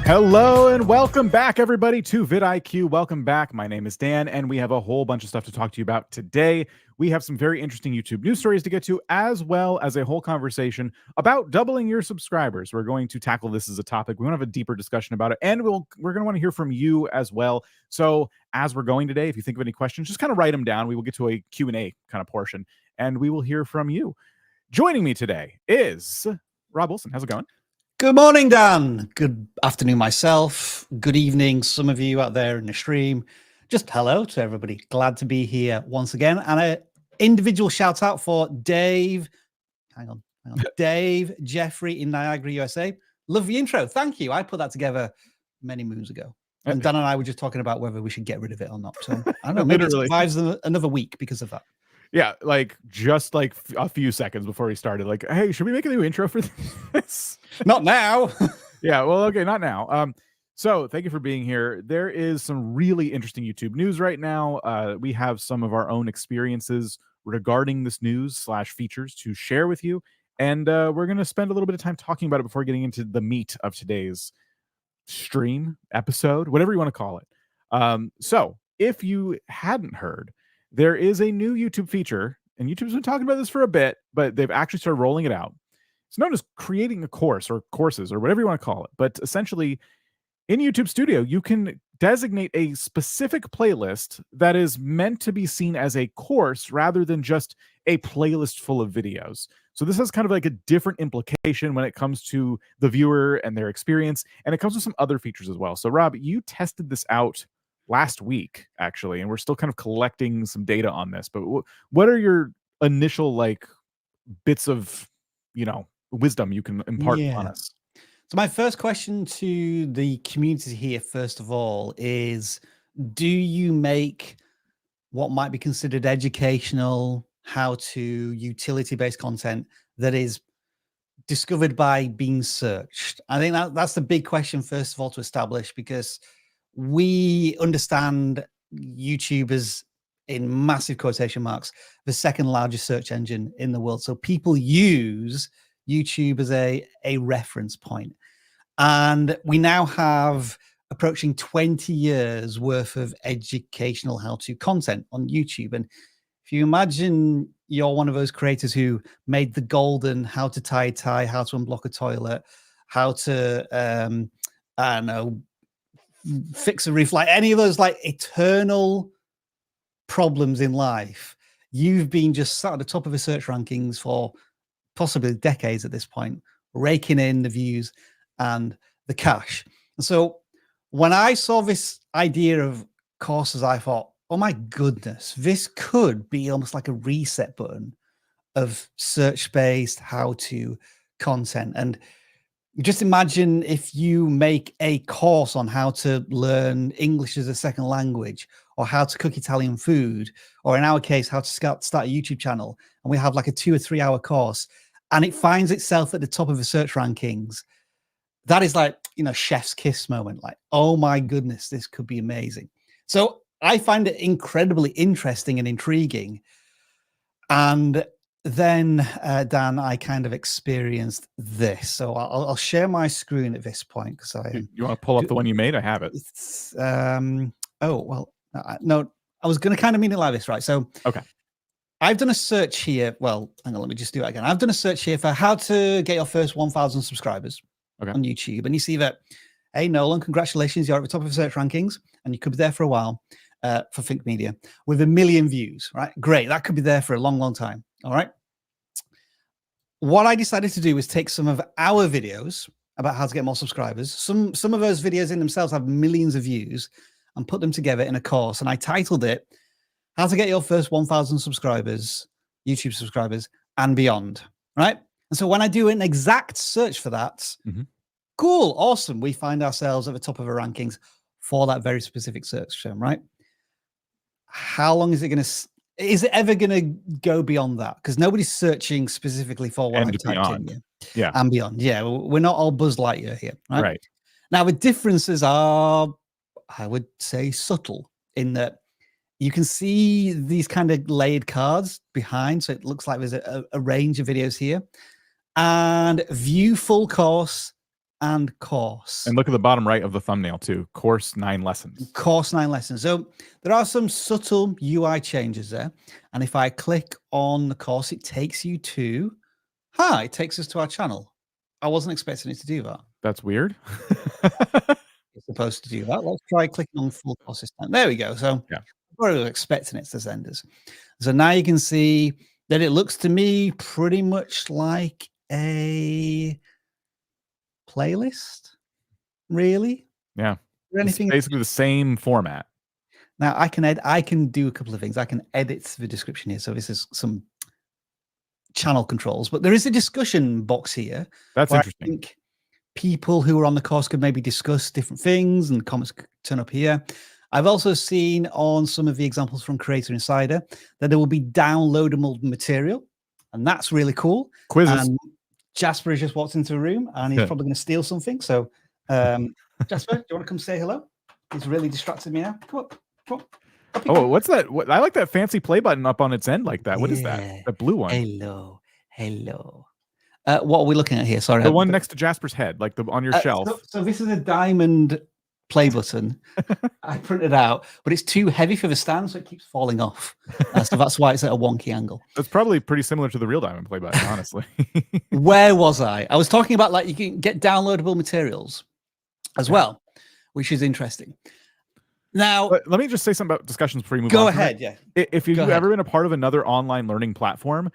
Hello and welcome back, everybody, to vidIQ. Welcome back. My name is Dan, and we have a whole bunch of stuff to talk to you about today. We have some very interesting YouTube news stories to get to, as well as a whole conversation about doubling your subscribers. We're going to tackle this as a topic. We want to have a deeper discussion about it, and we're going to want to hear from you as well. So as we're going today, if you think of any questions, just kind of write them down. We will get to a Q&A kind of portion, and we will hear from you. Joining me today is Rob Wilson. How's it going? Good morning, Dan. Good afternoon, myself. Good evening, some of you out there in the stream. Just hello to everybody. Glad to be here once again. And an individual shout out for Dave. Hang on. Dave Jeffrey in Niagara, USA. Love the intro. Thank you. I put that together many moons ago. And Dan and I were just talking about whether we should get rid of it or not. So I don't know. Maybe it survives another week because of that. Yeah, just a few seconds before we started, hey, should we make a new intro for this? Not now. Yeah, well, okay, not now. So thank you for being here. There is some really interesting YouTube news right now. We have some of our own experiences regarding this news / features to share with you. And we're going to spend a little bit of time talking about it before getting into the meat of today's stream, episode, whatever you want to call it. So if you hadn't heard, there is a new YouTube feature, and YouTube's been talking about this for a bit, but they've actually started rolling it out. It's known as creating a course or courses or whatever you want to call it. But essentially, in YouTube Studio, you can designate a specific playlist that is meant to be seen as a course rather than just a playlist full of videos. So this has kind of like a different implication when it comes to the viewer and their experience, and it comes with some other features as well. So Rob, you tested this out last week, actually, and we're still kind of collecting some data on this. But what are your initial bits of, wisdom you can impart on us? So my first question to the community here, first of all, is do you make what might be considered educational, how-to, utility-based content that is discovered by being searched? I think that's the big question, first of all, to establish, because we understand YouTube as, in massive quotation marks, the second largest search engine in the world. So people use YouTube as a reference point. And we now have approaching 20 years worth of educational how-to content on YouTube. And if you imagine you're one of those creators who made the golden how to tie a tie, how to unblock a toilet, how to, I don't know, fix a roof, any of those eternal problems in life, you've been just sat at the top of the search rankings for possibly decades at this point, raking in the views and the cash. And so when I saw this idea of courses, I thought, oh my goodness, this could be almost like a reset button of search-based how-to content. And just imagine if you make a course on how to learn English as a second language, or how to cook Italian food, or in our case, how to start a YouTube channel. And we have a 2 or 3 hour course, and it finds itself at the top of the search rankings. That is chef's kiss moment. Oh my goodness, this could be amazing. So I find it incredibly interesting and intriguing. And then, Dan, I kind of experienced this. So I'll share my screen at this point, because you want to pull up the one you made? I have it. Oh, well, no, I was going to kind of mean it like this, right? So, okay, I've done a search here. Well, hang on, let me just do it again. I've done a search here for how to get your first 1,000 subscribers on YouTube. And you see that, hey, Nolan, congratulations. You're at the top of the search rankings, and you could be there for a while for Think Media with 1 million views, right? Great. That could be there for a long, long time. All right. What I decided to do was take some of our videos about how to get more subscribers. Some of those videos in themselves have millions of views, and put them together in a course. And I titled it, How to Get Your First 1,000 Subscribers, YouTube subscribers, and Beyond, right? And so when I do an exact search for that, cool, awesome. We find ourselves at the top of the rankings for that very specific search term, right? How long is it going to, is it ever going to go beyond that? Because nobody's searching specifically for what I've typed in here. Yeah. And beyond. Yeah, we're not all Buzz Lightyear here, right? Right. Now, the differences are, I would say, subtle, in that you can see these kind of layered cards behind. So it looks like there's a range of videos here. And view full course, and course. And look at the bottom right of the thumbnail too. Course 9 lessons. Course 9 lessons. So there are some subtle UI changes there. And if I click on the course, it takes you to, it takes us to our channel. I wasn't expecting it to do that. That's weird. It's supposed to do that. Let's try clicking on full course this time. There we go. So yeah, I was expecting it to send us. So now you can see that it looks to me pretty much like a playlist, really. Yeah, anything it's basically the same format. Now I can do a couple of things. I can edit the description here. So this is some channel controls, but there is a discussion box here. That's interesting. I think people who are on the course could maybe discuss different things, and comments could turn up here. I've also seen on some of the examples from Creator Insider that there will be downloadable material, and that's really cool. Quizzes. And Jasper has just walked into the room, and he's probably going to steal something. So, Jasper, do you want to come say hello? He's really distracted me now. Come up, come up. Oh, what's that? I like that fancy play button up on its end like that. What is that? The blue one. Hello, hello. What are we looking at here? Sorry, the one next to Jasper's head, like on your shelf. So this is a diamond play button. I printed out, but it's too heavy for the stand, so it keeps falling off. So that's why it's at a wonky angle. That's probably pretty similar to the real diamond play button, honestly. Where was I? I was talking about, like, you can get downloadable materials as well, which is interesting. Now, let me just say something about discussions before you move on. Go ahead, yeah. If you've ever been a part of another online learning platform,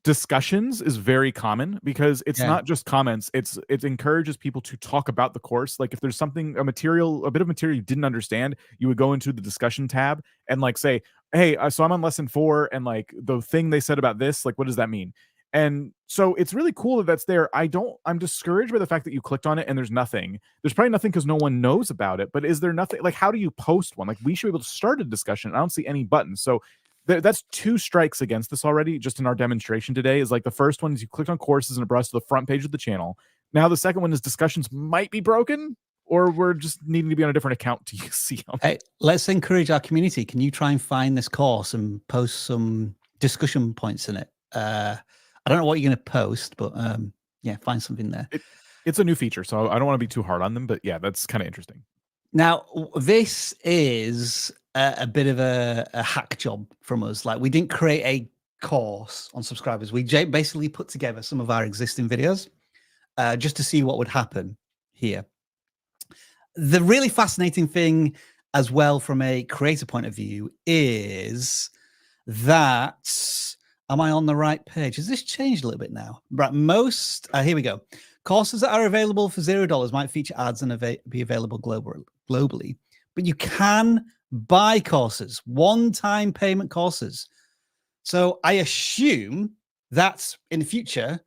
discussions is very common because it's not just comments. It encourages people to talk about the course. Like if there's something, a bit of material you didn't understand, you would go into the discussion tab and like say, hey, so I'm on lesson 4 and like the thing they said about this, like, what does that mean? And so it's really cool that that's there. I'm discouraged by the fact that you clicked on it and there's nothing. There's probably nothing because no one knows about it, but is there nothing? Like, how do you post one? Like, we should be able to start a discussion. I don't see any buttons. So that's 2 strikes against this already, just in our demonstration today. Is like the first one is you clicked on courses and it brought us to the front page of the channel. Now the second one is discussions might be broken, or we're just needing to be on a different account to see them. Hey, let's encourage our community. Can you try and find this course and post some discussion points in it? I don't know what you're going to post, but yeah, find something there. It's a new feature, so I don't want to be too hard on them, but yeah, that's kind of interesting. Now, this is a bit of a hack job from us. Like, we didn't create a course on subscribers. We basically put together some of our existing videos just to see what would happen here. The really fascinating thing as well from a creator point of view is that, am I on the right page? Has this changed a little bit now? Right, here we go. Courses that are available for $0 might feature ads and be available globally, but you can buy courses, one-time payment courses. So I assume that in the future,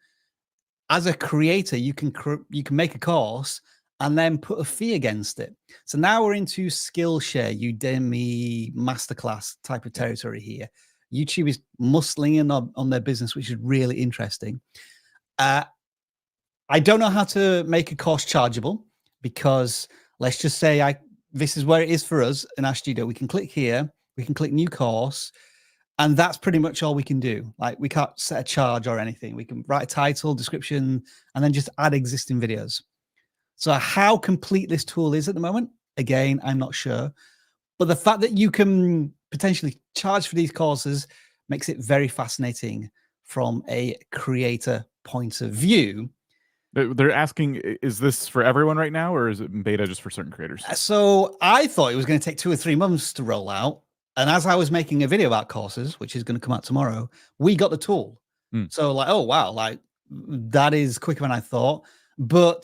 as a creator, you can make a course and then put a fee against it. So now we're into Skillshare, Udemy, Masterclass type of territory here. YouTube is muscling in on their business, which is really interesting. I don't know how to make a course chargeable because let's just say this is where it is for us in our studio. We can click here, we can click new course, and that's pretty much all we can do. Like, we can't set a charge or anything. We can write a title, description, and then just add existing videos. So how complete this tool is at the moment, again, I'm not sure. But the fact that you can potentially charge for these courses makes it very fascinating from a creator point of view. They're asking, is this for everyone right now, or is it in beta just for certain creators? So I thought it was going to take 2 or 3 months to roll out. And as I was making a video about courses, which is going to come out tomorrow, we got the tool. So like, oh, wow, like that is quicker than I thought. But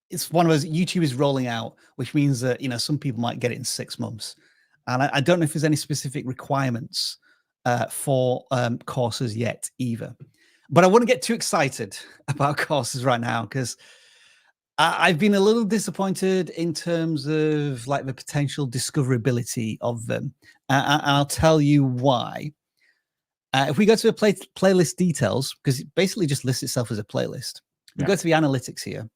it's one of those, YouTube is rolling out, which means that, you know, some people might get it in 6 months. And I don't know if there's any specific requirements for courses yet either. But I wouldn't get too excited about courses right now because I've been a little disappointed in terms of like the potential discoverability of them. And I'll tell you why. If we go to the playlist details, because it basically just lists itself as a playlist. We go to the analytics here.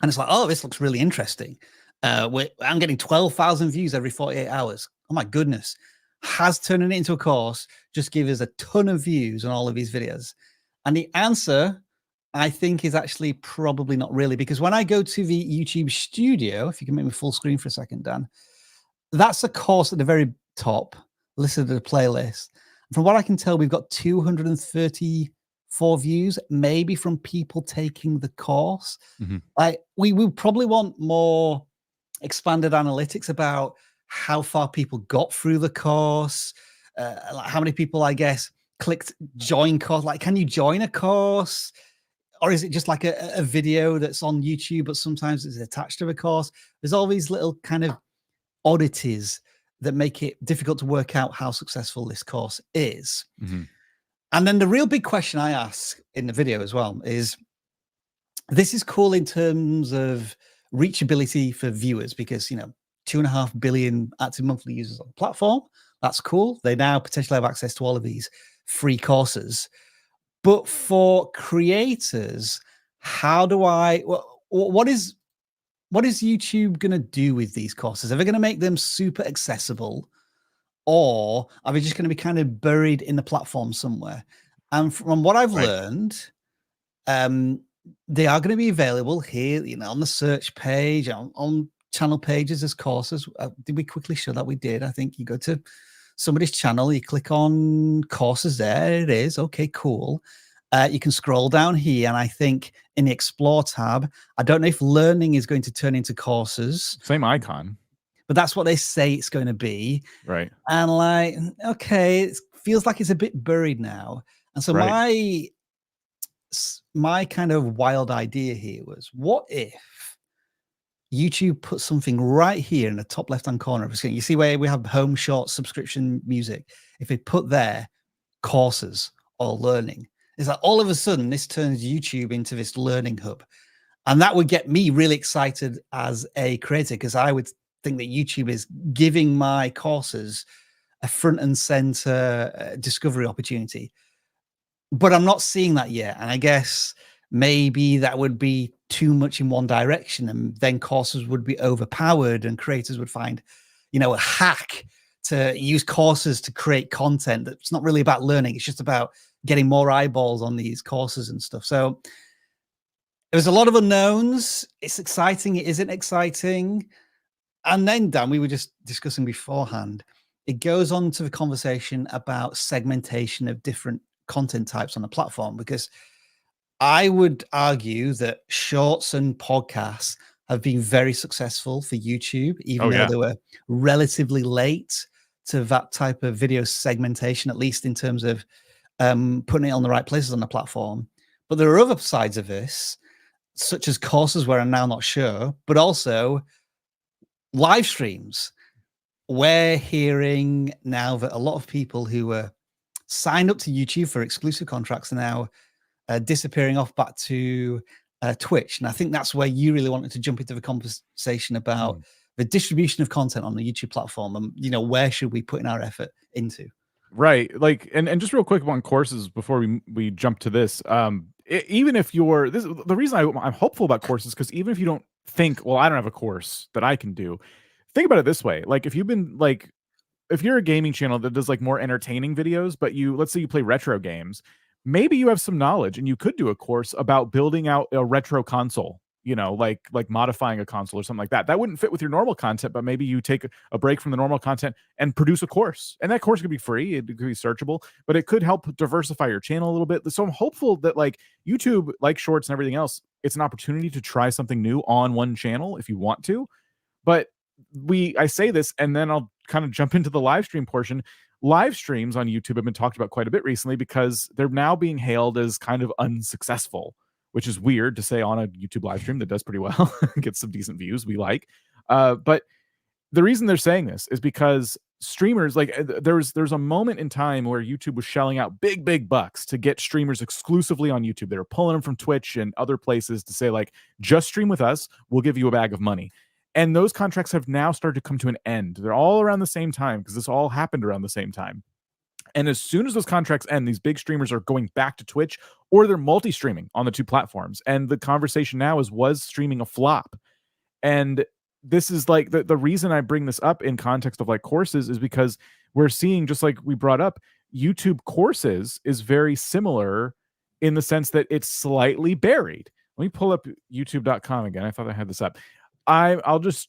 And it's like, oh, this looks really interesting. I'm getting 12,000 views every 48 hours. Oh my goodness. Has turning it into a course just give us a ton of views on all of these videos? And the answer I think is actually probably not really, because when I go to the YouTube Studio, if you can make me full screen for a second, Dan, that's a course at the very top, listed at a playlist. From what I can tell, we've got 234 views, maybe from people taking the course. Mhm. Like we probably want more expanded analytics about how far people got through the course, like how many people, I guess, clicked join course. Like, can you join a course? Or is it just like a video that's on YouTube, but sometimes it's attached to a course? There's all these little kind of oddities that make it difficult to work out how successful this course is. Mhm. And then the real big question I ask in the video as well is, this is cool in terms of reachability for viewers, because, 2.5 billion active monthly users on the platform. That's cool. They now potentially have access to all of these free courses. But for creators, how do I, what is YouTube going to do with these courses? Are they going to make them super accessible, or are they just going to be kind of buried in the platform somewhere? And from what I've learned, they are going to be available here, on the search page, on channel pages as courses. Did we quickly show that? We did. I think you go to somebody's channel, you click on courses, there it is. Okay, cool. You can scroll down here, and I think in the Explore tab, I don't know if learning is going to turn into courses. Same icon. But that's what they say it's going to be. Right. And like, okay, it feels like it's a bit buried now. And so my kind of wild idea here was, what if YouTube put something right here in the top left-hand corner of the screen? You see where we have home, short, subscription, music. If they put there courses or learning, it's like all of a sudden this turns YouTube into this learning hub. And that would get me really excited as a creator, because I would think that YouTube is giving my courses a front and center discovery opportunity. But I'm not seeing that yet. And I guess maybe that would be too much in one direction, and then courses would be overpowered, and creators would find, a hack to use courses to create content that's not really about learning. It's just about getting more eyeballs on these courses and stuff. So there's a lot of unknowns. It's exciting. It isn't exciting. And then, Dan, we were just discussing beforehand, it goes on to the conversation about segmentation of different content types on the platform, because I would argue that shorts and podcasts have been very successful for YouTube, even though they were relatively late to that type of video segmentation, at least in terms of putting it on the right places on the platform. But there are other sides of this, such as courses, where I'm now not sure, but also live streams. We're hearing now that a lot of people who were signed up to YouTube for exclusive contracts are now disappearing off back to Twitch. And I think that's where you really wanted to jump into the conversation about the distribution of content on the YouTube platform, and where should we put in our effort into? Right. Like, and just real quick on courses before we jump to this. Even if the reason I'm hopeful about courses, because even if you don't think, well, I don't have a course that I can do, think about it this way. Like, if you're a gaming channel that does like more entertaining videos, but let's say you play retro games, maybe you have some knowledge and you could do a course about building out a retro console, like modifying a console or something like that. That wouldn't fit with your normal content, but maybe you take a break from the normal content and produce a course. And that course could be free, it could be searchable, but it could help diversify your channel a little bit. So I'm hopeful that, like, YouTube, like shorts and everything else, it's an opportunity to try something new on one channel if you want to. But I say this, and then I'll kind of jump into the live stream portion. Live streams on YouTube have been talked about quite a bit recently, because they're now being hailed as kind of unsuccessful, which is weird to say on a YouTube live stream that does pretty well, gets some decent views we like. But the reason they're saying this is because streamers, like, there's a moment in time where YouTube was shelling out big bucks to get streamers exclusively on YouTube. They were pulling them from Twitch and other places to say, like, just stream with us, we'll give you a bag of money. And those contracts have now started to come to an end. They're all around the same time, because this all happened around the same time. And as soon as those contracts end, these big streamers are going back to Twitch, or they're multi-streaming on the two platforms. And the conversation now is, was streaming a flop? And this is like the reason I bring this up in context of like courses is because we're seeing, just like we brought up, YouTube courses is very similar in the sense that it's slightly buried. Let me pull up youtube.com again. I thought I had this up. I'll just,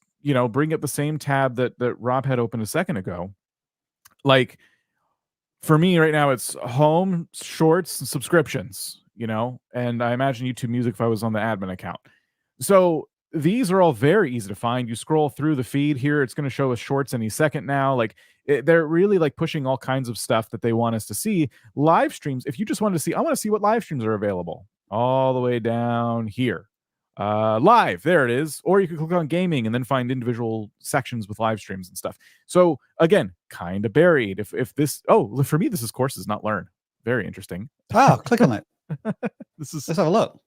bring up the same tab that Rob had opened a second ago. Like, for me right now, it's home, shorts, and subscriptions, and I imagine YouTube Music if I was on the admin account. So these are all very easy to find. You scroll through the feed here, it's going to show us shorts any second now. Like, they're really like pushing all kinds of stuff that they want us to see. Live streams, if you just wanted to see, I want to see what live streams are available, all the way down here. Live, there it is. Or you can click on gaming and then find individual sections with live streams and stuff. So again, kind of buried. If this, for me, this is courses, not learn. Very interesting. Oh, click on it. Let's have a look.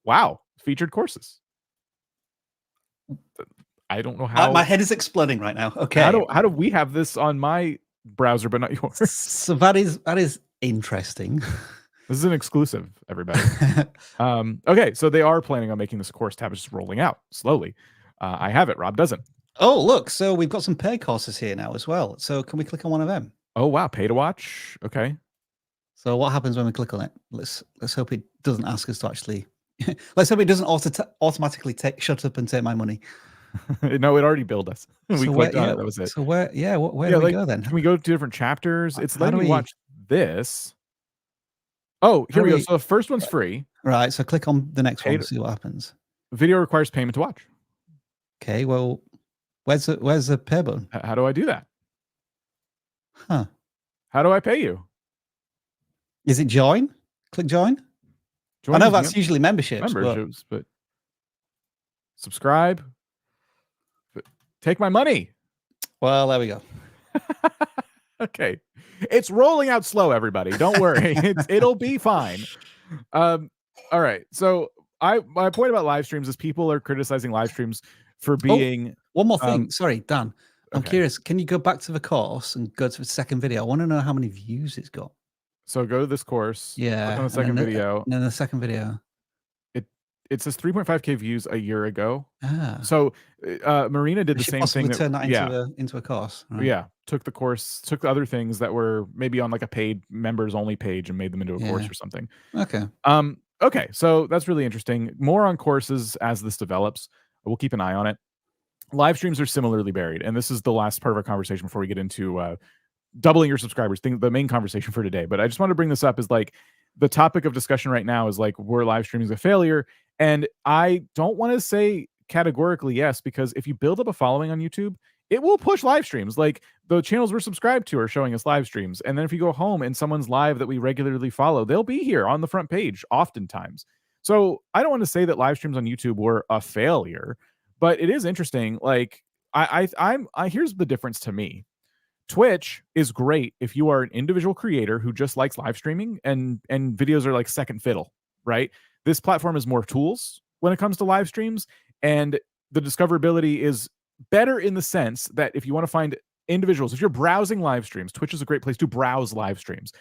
Wow, featured courses. I don't know how. My head is exploding right now. Okay. How do we have this on my browser but not yours? So that is interesting. This is an exclusive, everybody. Okay, so they are planning on making this course tab. It's just rolling out slowly. I have it. Rob doesn't. Oh, look. So we've got some paid courses here now as well. So can we click on one of them? Oh, wow. Pay to watch. Okay. So what happens when we click on it? Let's hope it doesn't ask us to actually. Let's hope it doesn't automatically shut up and take my money. No, it already billed us. We clicked on it. That was it. So where do we go then? Can we go to different chapters? It's letting me watch this. Oh, here we go. So the first one's free. Right. So click on the next one to see what happens. Video requires payment to watch. Okay. Well, where's the pay button? How do I do that? Huh. How do I pay you? Is it join? Click join. I know that's usually memberships, but subscribe. But take my money. Well, there we go. Okay. It's rolling out slow, everybody. Don't worry. It'll be fine. All right. So my point about live streams is people are criticizing live streams for being... one more thing. Sorry, Dan. I'm curious. Can you go back to the course and go to the second video? I want to know how many views it's got. So go to this course. Yeah. Click on the second video. And then the second video. It says 3.5K views a year ago. Ah. So Marina did the same thing. Turn that into a course. Right? Yeah. Took the other things that were maybe on like a paid members only page and made them into a course or something. Okay. Okay. So that's really interesting. More on courses as this develops. We'll keep an eye on it. Live streams are similarly buried. And this is the last part of our conversation before we get into doubling your subscribers, the main conversation for today. But I just want to bring this up is like the topic of discussion right now is like, were live streaming a failure? And I don't want to say categorically yes, because if you build up a following on YouTube, it will push live streams. Like the channels we're subscribed to are showing us live streams. And then if you go home and someone's live that we regularly follow, they'll be here on the front page oftentimes. So I don't want to say that live streams on YouTube were a failure, but it is interesting. Like here's the difference to me. Twitch is great if you are an individual creator who just likes live streaming and videos are like second fiddle, right? This platform is more tools when it comes to live streams, and the discoverability is better in the sense that if you want to find individuals, if you're browsing live streams, Twitch is a great place to browse live streams.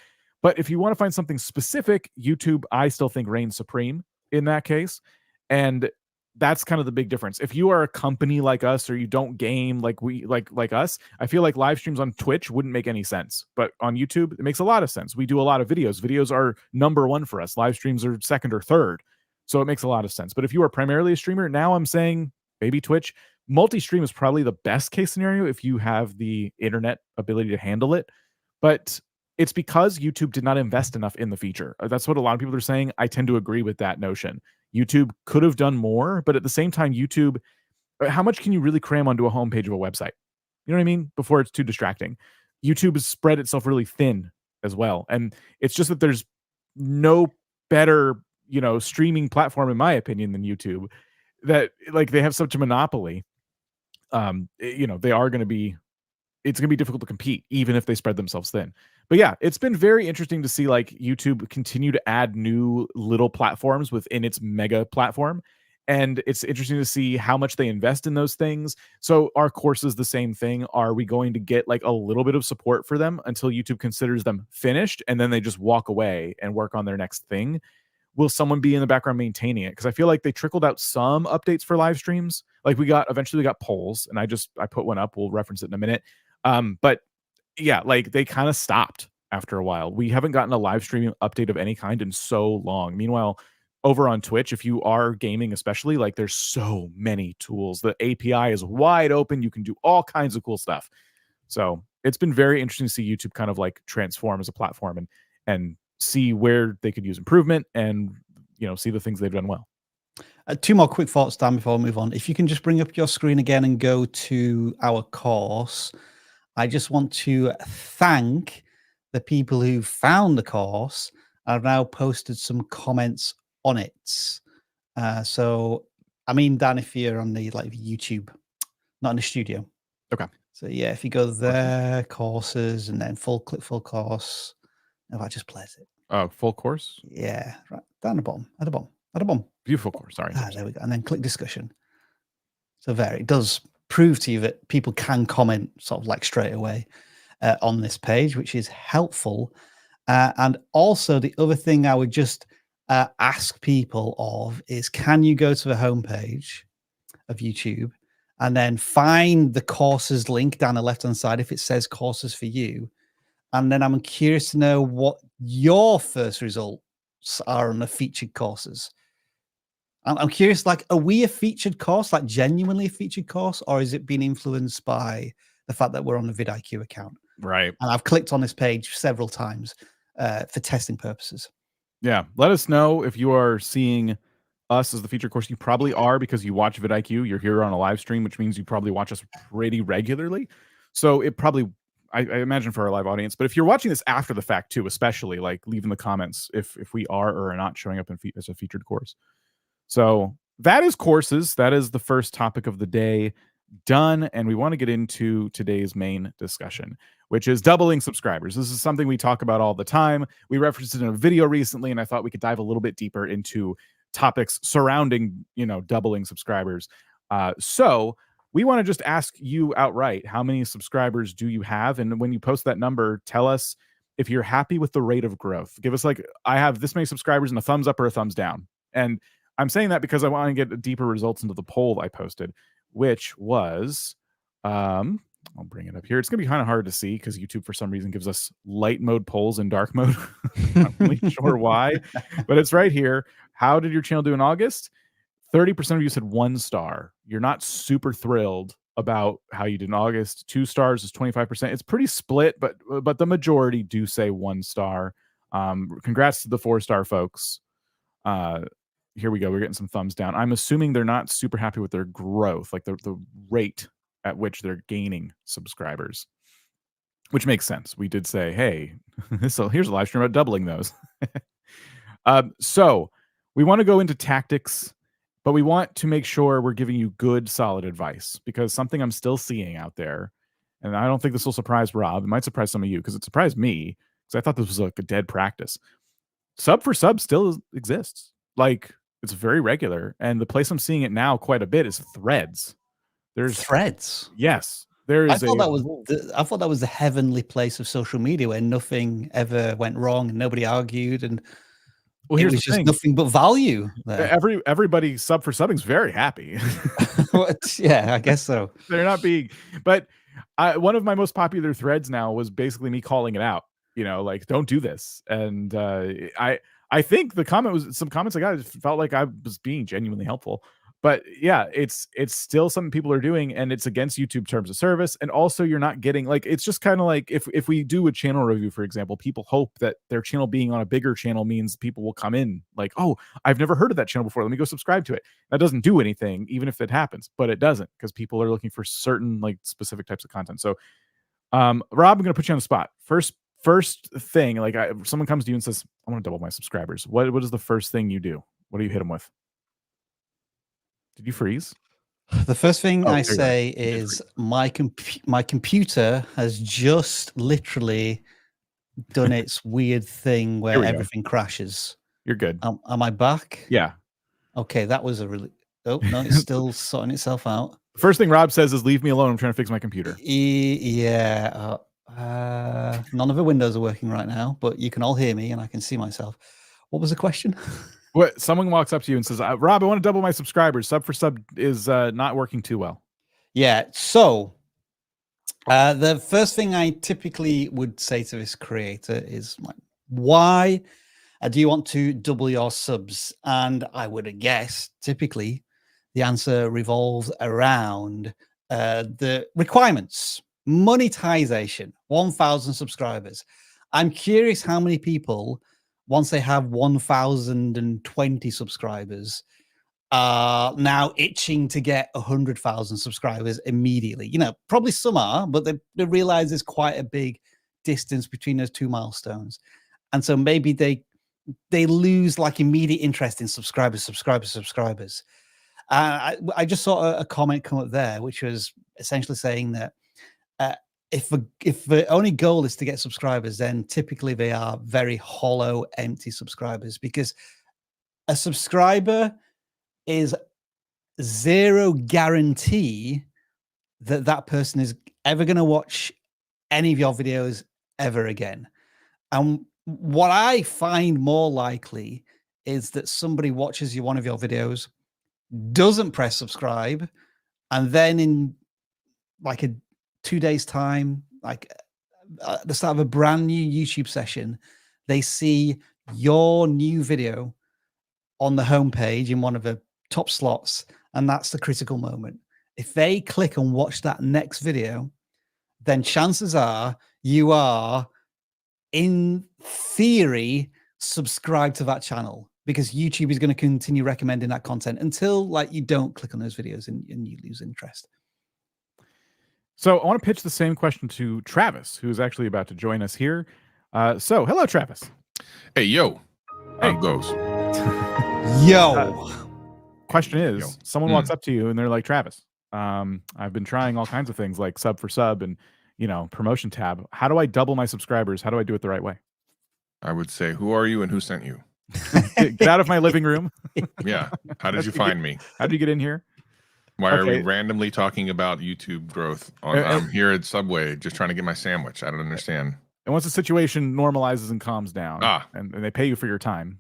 But if you want to find something specific, YouTube, I still think reigns supreme in that case. And that's kind of the big difference. If you are a company like us or you don't game like us, I feel like live streams on Twitch wouldn't make any sense. But on YouTube, it makes a lot of sense. We do a lot of videos. Videos are number one for us. Live streams are second or third. So it makes a lot of sense. But if you are primarily a streamer, now I'm saying maybe Twitch. Multi-stream is probably the best case scenario if you have the internet ability to handle it. But it's because YouTube did not invest enough in the feature. That's what a lot of people are saying. I tend to agree with that notion. YouTube could have done more, but at the same time, YouTube, how much can you really cram onto a homepage of a website? You know what I mean? Before it's too distracting. YouTube has spread itself really thin as well. And it's just that there's no better, streaming platform, in my opinion, than YouTube, that like they have such a monopoly. They are going to be, it's going to be difficult to compete, even if they spread themselves thin. But yeah, it's been very interesting to see like YouTube continue to add new little platforms within its mega platform. And it's interesting to see how much they invest in those things. So our course is the same thing. Are we going to get like a little bit of support for them until YouTube considers them finished and then they just walk away and work on their next thing? Will someone be in the background maintaining it? Because I feel like they trickled out some updates for live streams. Like eventually we got polls, and I put one up. We'll reference it in a minute. But yeah, like they kind of stopped after a while. We haven't gotten a live streaming update of any kind in so long. Meanwhile, over on Twitch, if you are gaming, especially, like there's so many tools. The API is wide open. You can do all kinds of cool stuff. So it's been very interesting to see YouTube kind of like transform as a platform and see where they could use improvement and see the things they've done well. 2 more quick thoughts, Dan, before we move on. If you can just bring up your screen again and go to our course, I just want to thank the people who found the course and have now posted some comments on it. So, I mean, Dan, if you're on the YouTube, not in the studio. Okay. So yeah, if you go there, courses, and then click full course. If I just plays it. Oh, full course? Yeah, right. Down the bottom, at the bottom, at the bottom. Beautiful course. Sorry. There we go. And then click discussion. So there, it does prove to you that people can comment sort of like straight away on this page, which is helpful. And also the other thing I would just ask people of is, can you go to the homepage of YouTube and then find the courses link down the left-hand side if it says courses for you? And then I'm curious to know what your first results are on the featured courses. I'm curious, like, are we a featured course, like genuinely a featured course, or is it being influenced by the fact that we're on the vidIQ account? Right. And I've clicked on this page several times for testing purposes. Yeah. Let us know if you are seeing us as the featured course. You probably are, because you watch vidIQ. You're here on a live stream, which means you probably watch us pretty regularly. So it probably, I imagine, for our live audience. But if you're watching this after the fact too, especially, like, leave in the comments if we are or are not showing up as a featured course. So that is courses. That is the first topic of the day done. And we want to get into today's main discussion, which is doubling subscribers. This is something we talk about all the time. We referenced it in a video recently, and I thought we could dive a little bit deeper into topics surrounding, doubling subscribers. So we want to just ask you outright, how many subscribers do you have? And when you post that number, tell us if you're happy with the rate of growth. Give us, like, I have this many subscribers, and a thumbs up or a thumbs down. And I'm saying that because I want to get deeper results into the poll I posted, which was, I'll bring it up here. It's going to be kind of hard to see because YouTube, for some reason, gives us light mode polls and dark mode. Not really sure why, but it's right here. How did your channel do in August? 30% of you said 1 star. You're not super thrilled about how you did in August. 2 stars is 25%. It's pretty split, but the majority do say 1 star. Congrats to the 4-star folks. Here we go. We're getting some thumbs down. I'm assuming they're not super happy with their growth, like the rate at which they're gaining subscribers, which makes sense. We did say, hey, here's a live stream about doubling those. So we want to go into tactics, but we want to make sure we're giving you good, solid advice, because something I'm still seeing out there, and I don't think this will surprise Rob. It might surprise some of you, because it surprised me, because I thought this was like a dead practice. Sub for sub still exists. Like, it's very regular, and the place I'm seeing it now quite a bit is Threads. There's Threads. Yes, there is. I thought that was the heavenly place of social media where nothing ever went wrong and nobody argued, and well, here's it was just nothing but value there. Everybody sub for subbing is very happy. Yeah, I guess so. They're not being, but one of my most popular threads now was basically me calling it out. Like, don't do this, and I think the comment was, some comments I got, it felt like I was being genuinely helpful. But yeah, it's still something people are doing, and it's against YouTube terms of service. And also, you're not getting, like, it's just kind of like if we do a channel review, for example, people hope that their channel being on a bigger channel means people will come in like, oh, I've never heard of that channel before, let me go subscribe to it. That doesn't do anything, even if it happens, but it doesn't, because people are looking for certain, like, specific types of content. So Rob, I'm going to put you on the spot. First thing, like, someone comes to you and says, I want to double my subscribers. What is the first thing you do? What do you hit them with? Did you freeze? The first thing I say is my computer has just literally done its weird thing where everything crashes. You're good. Am I back? Yeah. Okay, that was a really... Oh, no, it's still sorting itself out. The first thing Rob says is, leave me alone. I'm trying to fix my computer. Yeah. None of the windows are working right now, but you can all hear me and I can see myself. What was the question? What, someone walks up to you and says, Rob, I want to double my subscribers. Sub for sub is not working too well. Yeah. So The first thing I typically would say to this creator is like, why do you want to double your subs? And I would guess typically the answer revolves around the requirements, monetization, 1,000 subscribers. I'm curious how many people, once they have 1,020 subscribers, are now itching to get 100,000 subscribers immediately. You know, probably some are, but they realize there's quite a big distance between those two milestones. And so maybe they lose like immediate interest in subscribers. I just saw a comment come up there, which was essentially saying that if the only goal is to get subscribers, then typically they are very hollow, empty subscribers, because a subscriber is zero guarantee that that person is ever going to watch any of your videos ever again. And what I find more likely is that somebody watches one of your videos, doesn't press subscribe, and then in like 2 days time, like at the start of a brand new YouTube session, they see your new video on the homepage in one of the top slots, and that's the critical moment. If they click and watch that next video, then chances are you are, in theory, subscribed to that channel, because YouTube is going to continue recommending that content until like you don't click on those videos and you lose interest. So I want to pitch the same question to Travis, who is actually about to join us here. So hello, Travis. Hey, yo. Hey. How it goes? Yo. Question is, Yo. someone walks up to you and they're like, Travis, I've been trying all kinds of things like sub for sub and, you know, promotion tab. How do I double my subscribers? How do I do it the right way? I would say, who are you and who sent you? Get out of my living room. Yeah. How did you find me? How did you get in here? Why are we randomly talking about YouTube growth? I'm here at Subway just trying to get my sandwich. I don't understand. And once the situation normalizes and calms down, and they pay you for your time,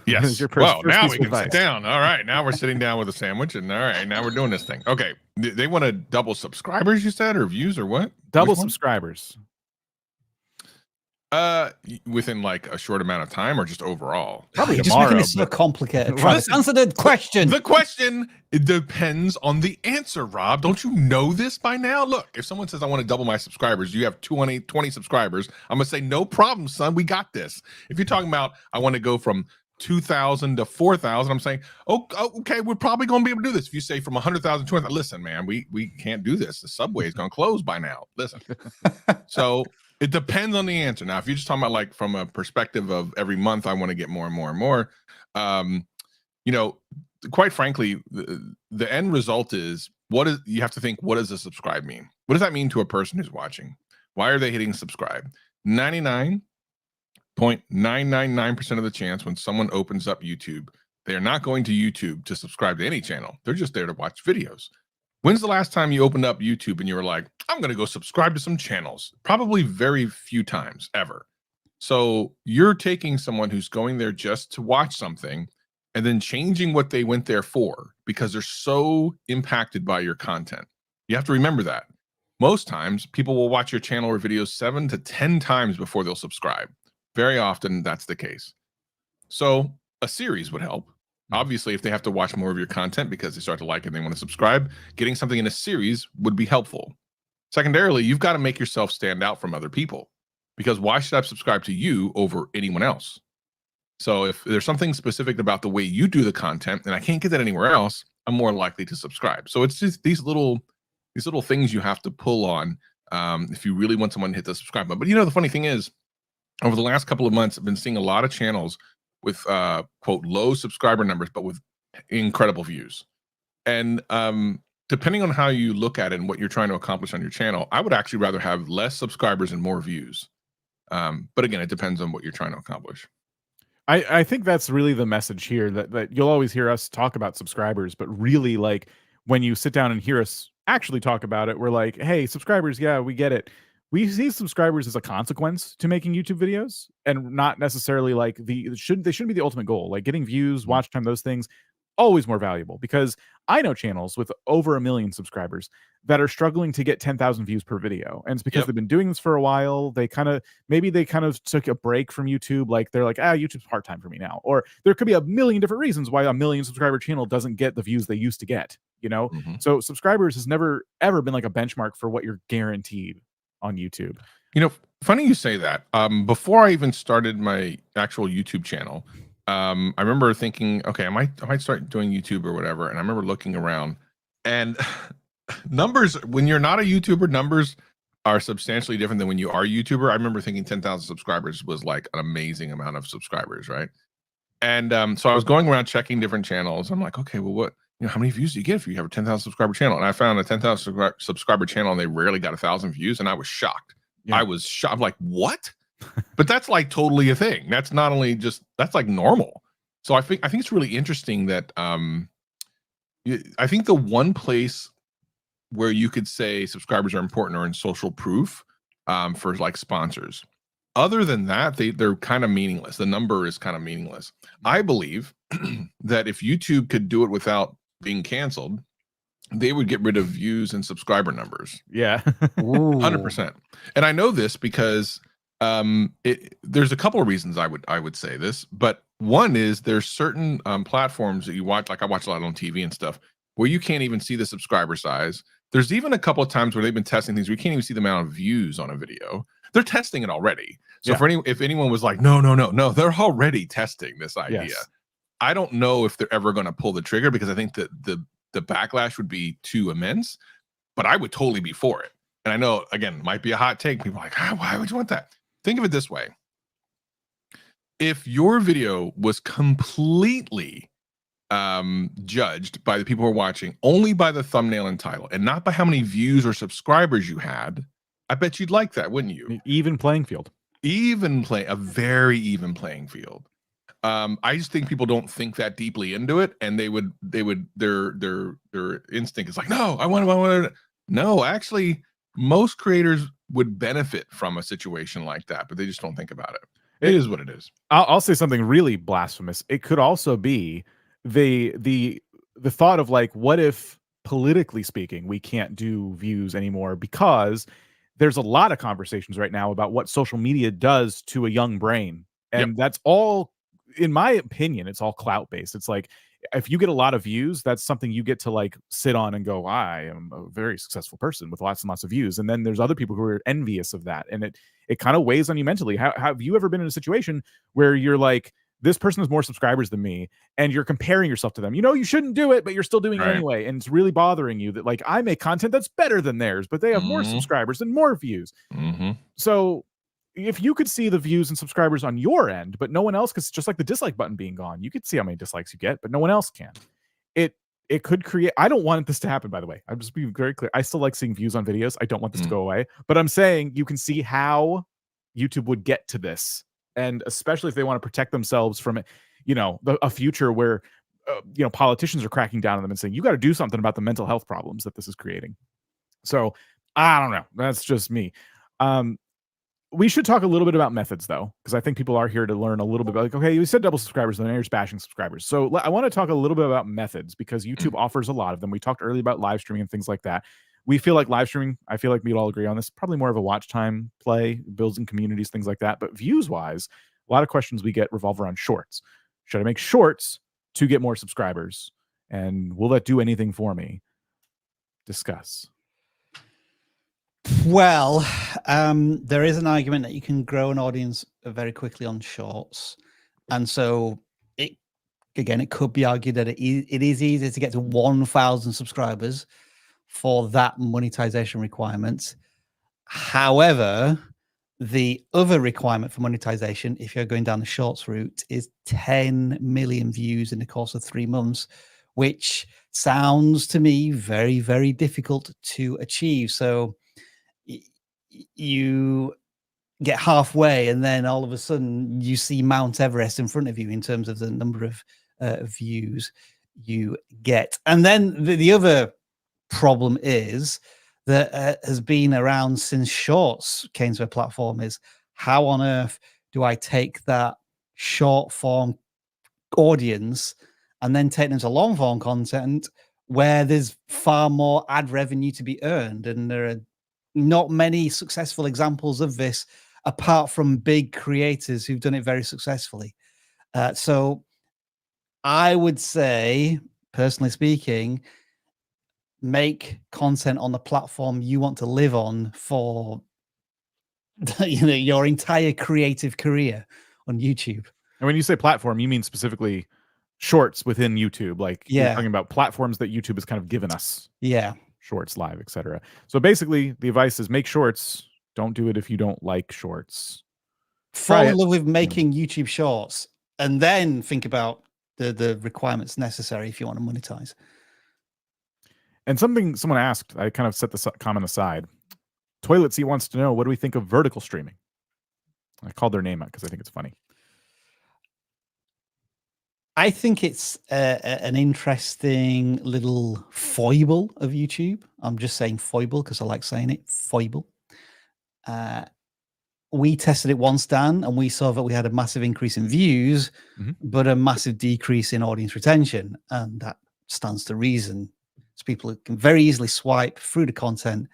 yes. Well, now we can sit down. All right, now we're sitting down with a sandwich, and all right, now we're doing this thing. Okay, they want to double subscribers, you said, or views, or what? Double subscribers. Within like a short amount of time, or just overall? Probably just tomorrow. Making it so complicated. Let's answer the question. The question, it depends on the answer, Rob. Don't you know this by now? Look, if someone says I want to double my subscribers, you have 20 subscribers, I'm gonna say no problem, son. We got this. If you're talking about I want to go from 2,000 to 4,000, I'm saying, oh, okay, we're probably gonna be able to do this. If you say from 100,000 to 200,000, listen, man, we can't do this. The Subway is gonna close by now. Listen, so. It depends on the answer. Now, if you're just talking about like from a perspective of every month, I want to get more and more and more, you know, quite frankly, the end result is you have to think, what does a subscribe mean? What does that mean to a person who's watching? Why are they hitting subscribe? 99.999% of the chance when someone opens up YouTube, they are not going to YouTube to subscribe to any channel. They're just there to watch videos. When's the last time you opened up YouTube and you were like, I'm going to go subscribe to some channels? Probably very few times ever. So you're taking someone who's going there just to watch something and then changing what they went there for because they're so impacted by your content. You have to remember that. Most times people will watch your channel or videos 7 to 10 times before they'll subscribe. Very often that's the case. So a series would help. Obviously, if they have to watch more of your content because they start to like it and they want to subscribe, getting something in a series would be helpful. Secondarily, you've got to make yourself stand out from other people, because why should I subscribe to you over anyone else? So if there's something specific about the way you do the content and I can't get that anywhere else, I'm more likely to subscribe. So it's just these little things you have to pull on if you really want someone to hit the subscribe button. But you know, the funny thing is, over the last couple of months, I've been seeing a lot of channels with quote low subscriber numbers, but with incredible views. And depending on how you look at it and what you're trying to accomplish on your channel, I would actually rather have less subscribers and more views. But again, it depends on what you're trying to accomplish. I think that's really the message here, that you'll always hear us talk about subscribers, but really, like, when you sit down and hear us actually talk about it, we're like, hey, subscribers, yeah, we get it. We see subscribers as a consequence to making YouTube videos, and not necessarily like they shouldn't be the ultimate goal. Like getting views, watch time, those things, always more valuable, because I know channels with over 1 million subscribers that are struggling to get 10,000 views per video. And it's because Yep. they've been doing this for a while. They kind of took a break from YouTube. Like they're like, YouTube's part-time for me now. Or there could be a million different reasons why a 1 million subscriber channel doesn't get the views they used to get, you know? Mhm. So subscribers has never ever been like a benchmark for what you're guaranteed on YouTube. You know, funny you say that. Before I even started my actual YouTube channel, I remember thinking, okay, I might start doing YouTube or whatever. And I remember looking around, and numbers, when you're not a YouTuber, numbers are substantially different than when you are a YouTuber. I remember thinking 10,000 subscribers was like an amazing amount of subscribers, right? And so I was going around checking different channels. I'm like, okay, well, how many views do you get if you have a 10,000 subscriber channel? And I found a 10,000 subscriber channel, and they rarely got 1,000 views, and I was shocked. Yeah. I was shocked. I'm like, what? But that's like totally a thing. That's not only just, that's like normal. So I think it's really interesting that I think the one place where you could say subscribers are important are in social proof for like sponsors. Other than that, they're kind of meaningless. The number is kind of meaningless. I believe that if YouTube could do it without being canceled, they would get rid of views and subscriber numbers. Yeah. 100%. And I know this because there's a couple of reasons I would say this, but one is there's certain platforms that you watch, like I watch a lot on TV and stuff, where you can't even see the subscriber size. There's even a couple of times where they've been testing things where you can't even see the amount of views on a video. They're testing it already. So if anyone was like, no, they're already testing this idea. Yes. I don't know if they're ever going to pull the trigger, because I think that the backlash would be too immense, but I would totally be for it. And I know, again, might be a hot take. People are like, why would you want that? Think of it this way. If your video was completely judged by the people who are watching only by the thumbnail and title, and not by how many views or subscribers you had, I bet you'd like that, wouldn't you? Even playing field. A very even playing field. I just think people don't think that deeply into it, and their instinct is like, no, I want to. No, actually, most creators would benefit from a situation like that, but they just don't think about it. It is what it is. I'll say something really blasphemous. It could also be the thought of like, what if politically speaking, we can't do views anymore, because there's a lot of conversations right now about what social media does to a young brain. And that's all, in my opinion, it's all clout based. It's like, if you get a lot of views, that's something you get to like sit on and go, I am a very successful person with lots and lots of views. And then there's other people who are envious of that. And it kind of weighs on you mentally. Have you ever been in a situation where you're like, this person has more subscribers than me, and you're comparing yourself to them? You know, you shouldn't do it, but you're still doing it anyway. And it's really bothering you that like, I make content that's better than theirs, but they have more subscribers and more views. So if you could see the views and subscribers on your end, but no one else, because just like the dislike button being gone, you could see how many dislikes you get, but no one else can. It could create, I don't want this to happen, by the way. I'm just being very clear. I still like seeing views on videos. I don't want this to go away, but I'm saying you can see how YouTube would get to this. And especially if they want to protect themselves from, a future where, politicians are cracking down on them and saying, you got to do something about the mental health problems that this is creating. So I don't know. That's just me. We should talk a little bit about methods, though, because I think people are here to learn a little bit about, like, okay, you said double subscribers, and then you're just bashing subscribers. So I want to talk a little bit about methods, because YouTube offers a lot of them. We talked earlier about live streaming and things like that. We feel like live streaming, I feel like we'd all agree on this, probably more of a watch time play, building communities, things like that. But views wise, a lot of questions we get revolve around shorts. Should I make shorts to get more subscribers? And will that do anything for me? Discuss. Well, there is an argument that you can grow an audience very quickly on shorts. And so it could be argued that it is easier to get to 1,000 subscribers for that monetization requirement. However, the other requirement for monetization, if you're going down the shorts route, is 10 million views in the course of 3 months, which sounds to me very, very difficult to achieve. So you get halfway, and then all of a sudden you see Mount Everest in front of you in terms of the number of views you get. And then the other problem is that has been around since shorts came to a platform is, how on earth do I take that short form audience and then take them to long form content where there's far more ad revenue to be earned. And there are not many successful examples of this apart from big creators who've done it very successfully. So I would say, personally speaking, make content on the platform you want to live on for your entire creative career on YouTube. And when you say platform, you mean specifically shorts within YouTube. Like you're talking about platforms that YouTube has kind of given us. Yeah. Shorts, live, etc. So basically the advice is make shorts. Don't do it if you don't like shorts. Fall in love with making YouTube shorts and then think about the requirements necessary if you want to monetize. And something someone asked, I kind of set the comment aside. Toilet Seat wants to know, what do we think of vertical streaming? I called their name out because I think it's funny. I think it's an interesting little foible of YouTube. I'm just saying foible because I like saying it, foible. We tested it once, Dan, and we saw that we had a massive increase in views, but a massive decrease in audience retention. And that stands to reason. So people can very easily swipe through the content.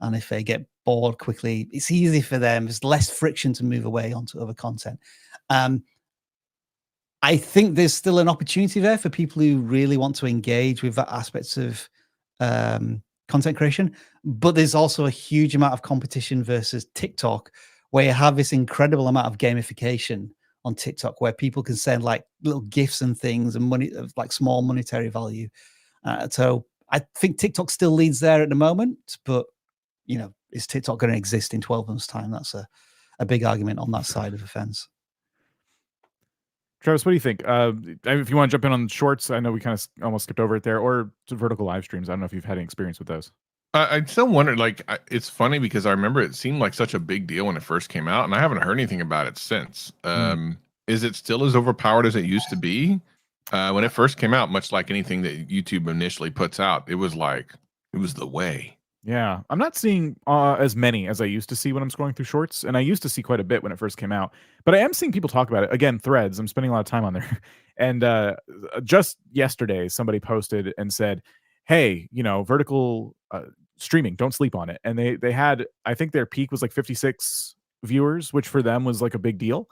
And if they get bored quickly, it's easy for them. There's less friction to move away onto other content. I think there's still an opportunity there for people who really want to engage with that aspects of content creation. But there's also a huge amount of competition versus TikTok, where you have this incredible amount of gamification on TikTok, where people can send like little gifts and things and money of like small monetary value. So I think TikTok still leads there at the moment, but is TikTok going to exist in 12 months' time? That's a big argument on that side of the fence. Travis, what do you think? If you want to jump in on shorts, I know we kind of almost skipped over it there, or vertical live streams. I don't know if you've had any experience with those. I still wonder, it's funny because I remember it seemed like such a big deal when it first came out, and I haven't heard anything about it since. Is it still as overpowered as it used to be? When it first came out, much like anything that YouTube initially puts out, it was the way. Yeah, I'm not seeing as many as I used to see when I'm scrolling through shorts, and I used to see quite a bit when it first came out. But I am seeing people talk about it again. Threads. I'm spending a lot of time on there, and just yesterday somebody posted and said, "Hey, vertical streaming, don't sleep on it." And they had, I think their peak was like 56 viewers, which for them was like a big deal.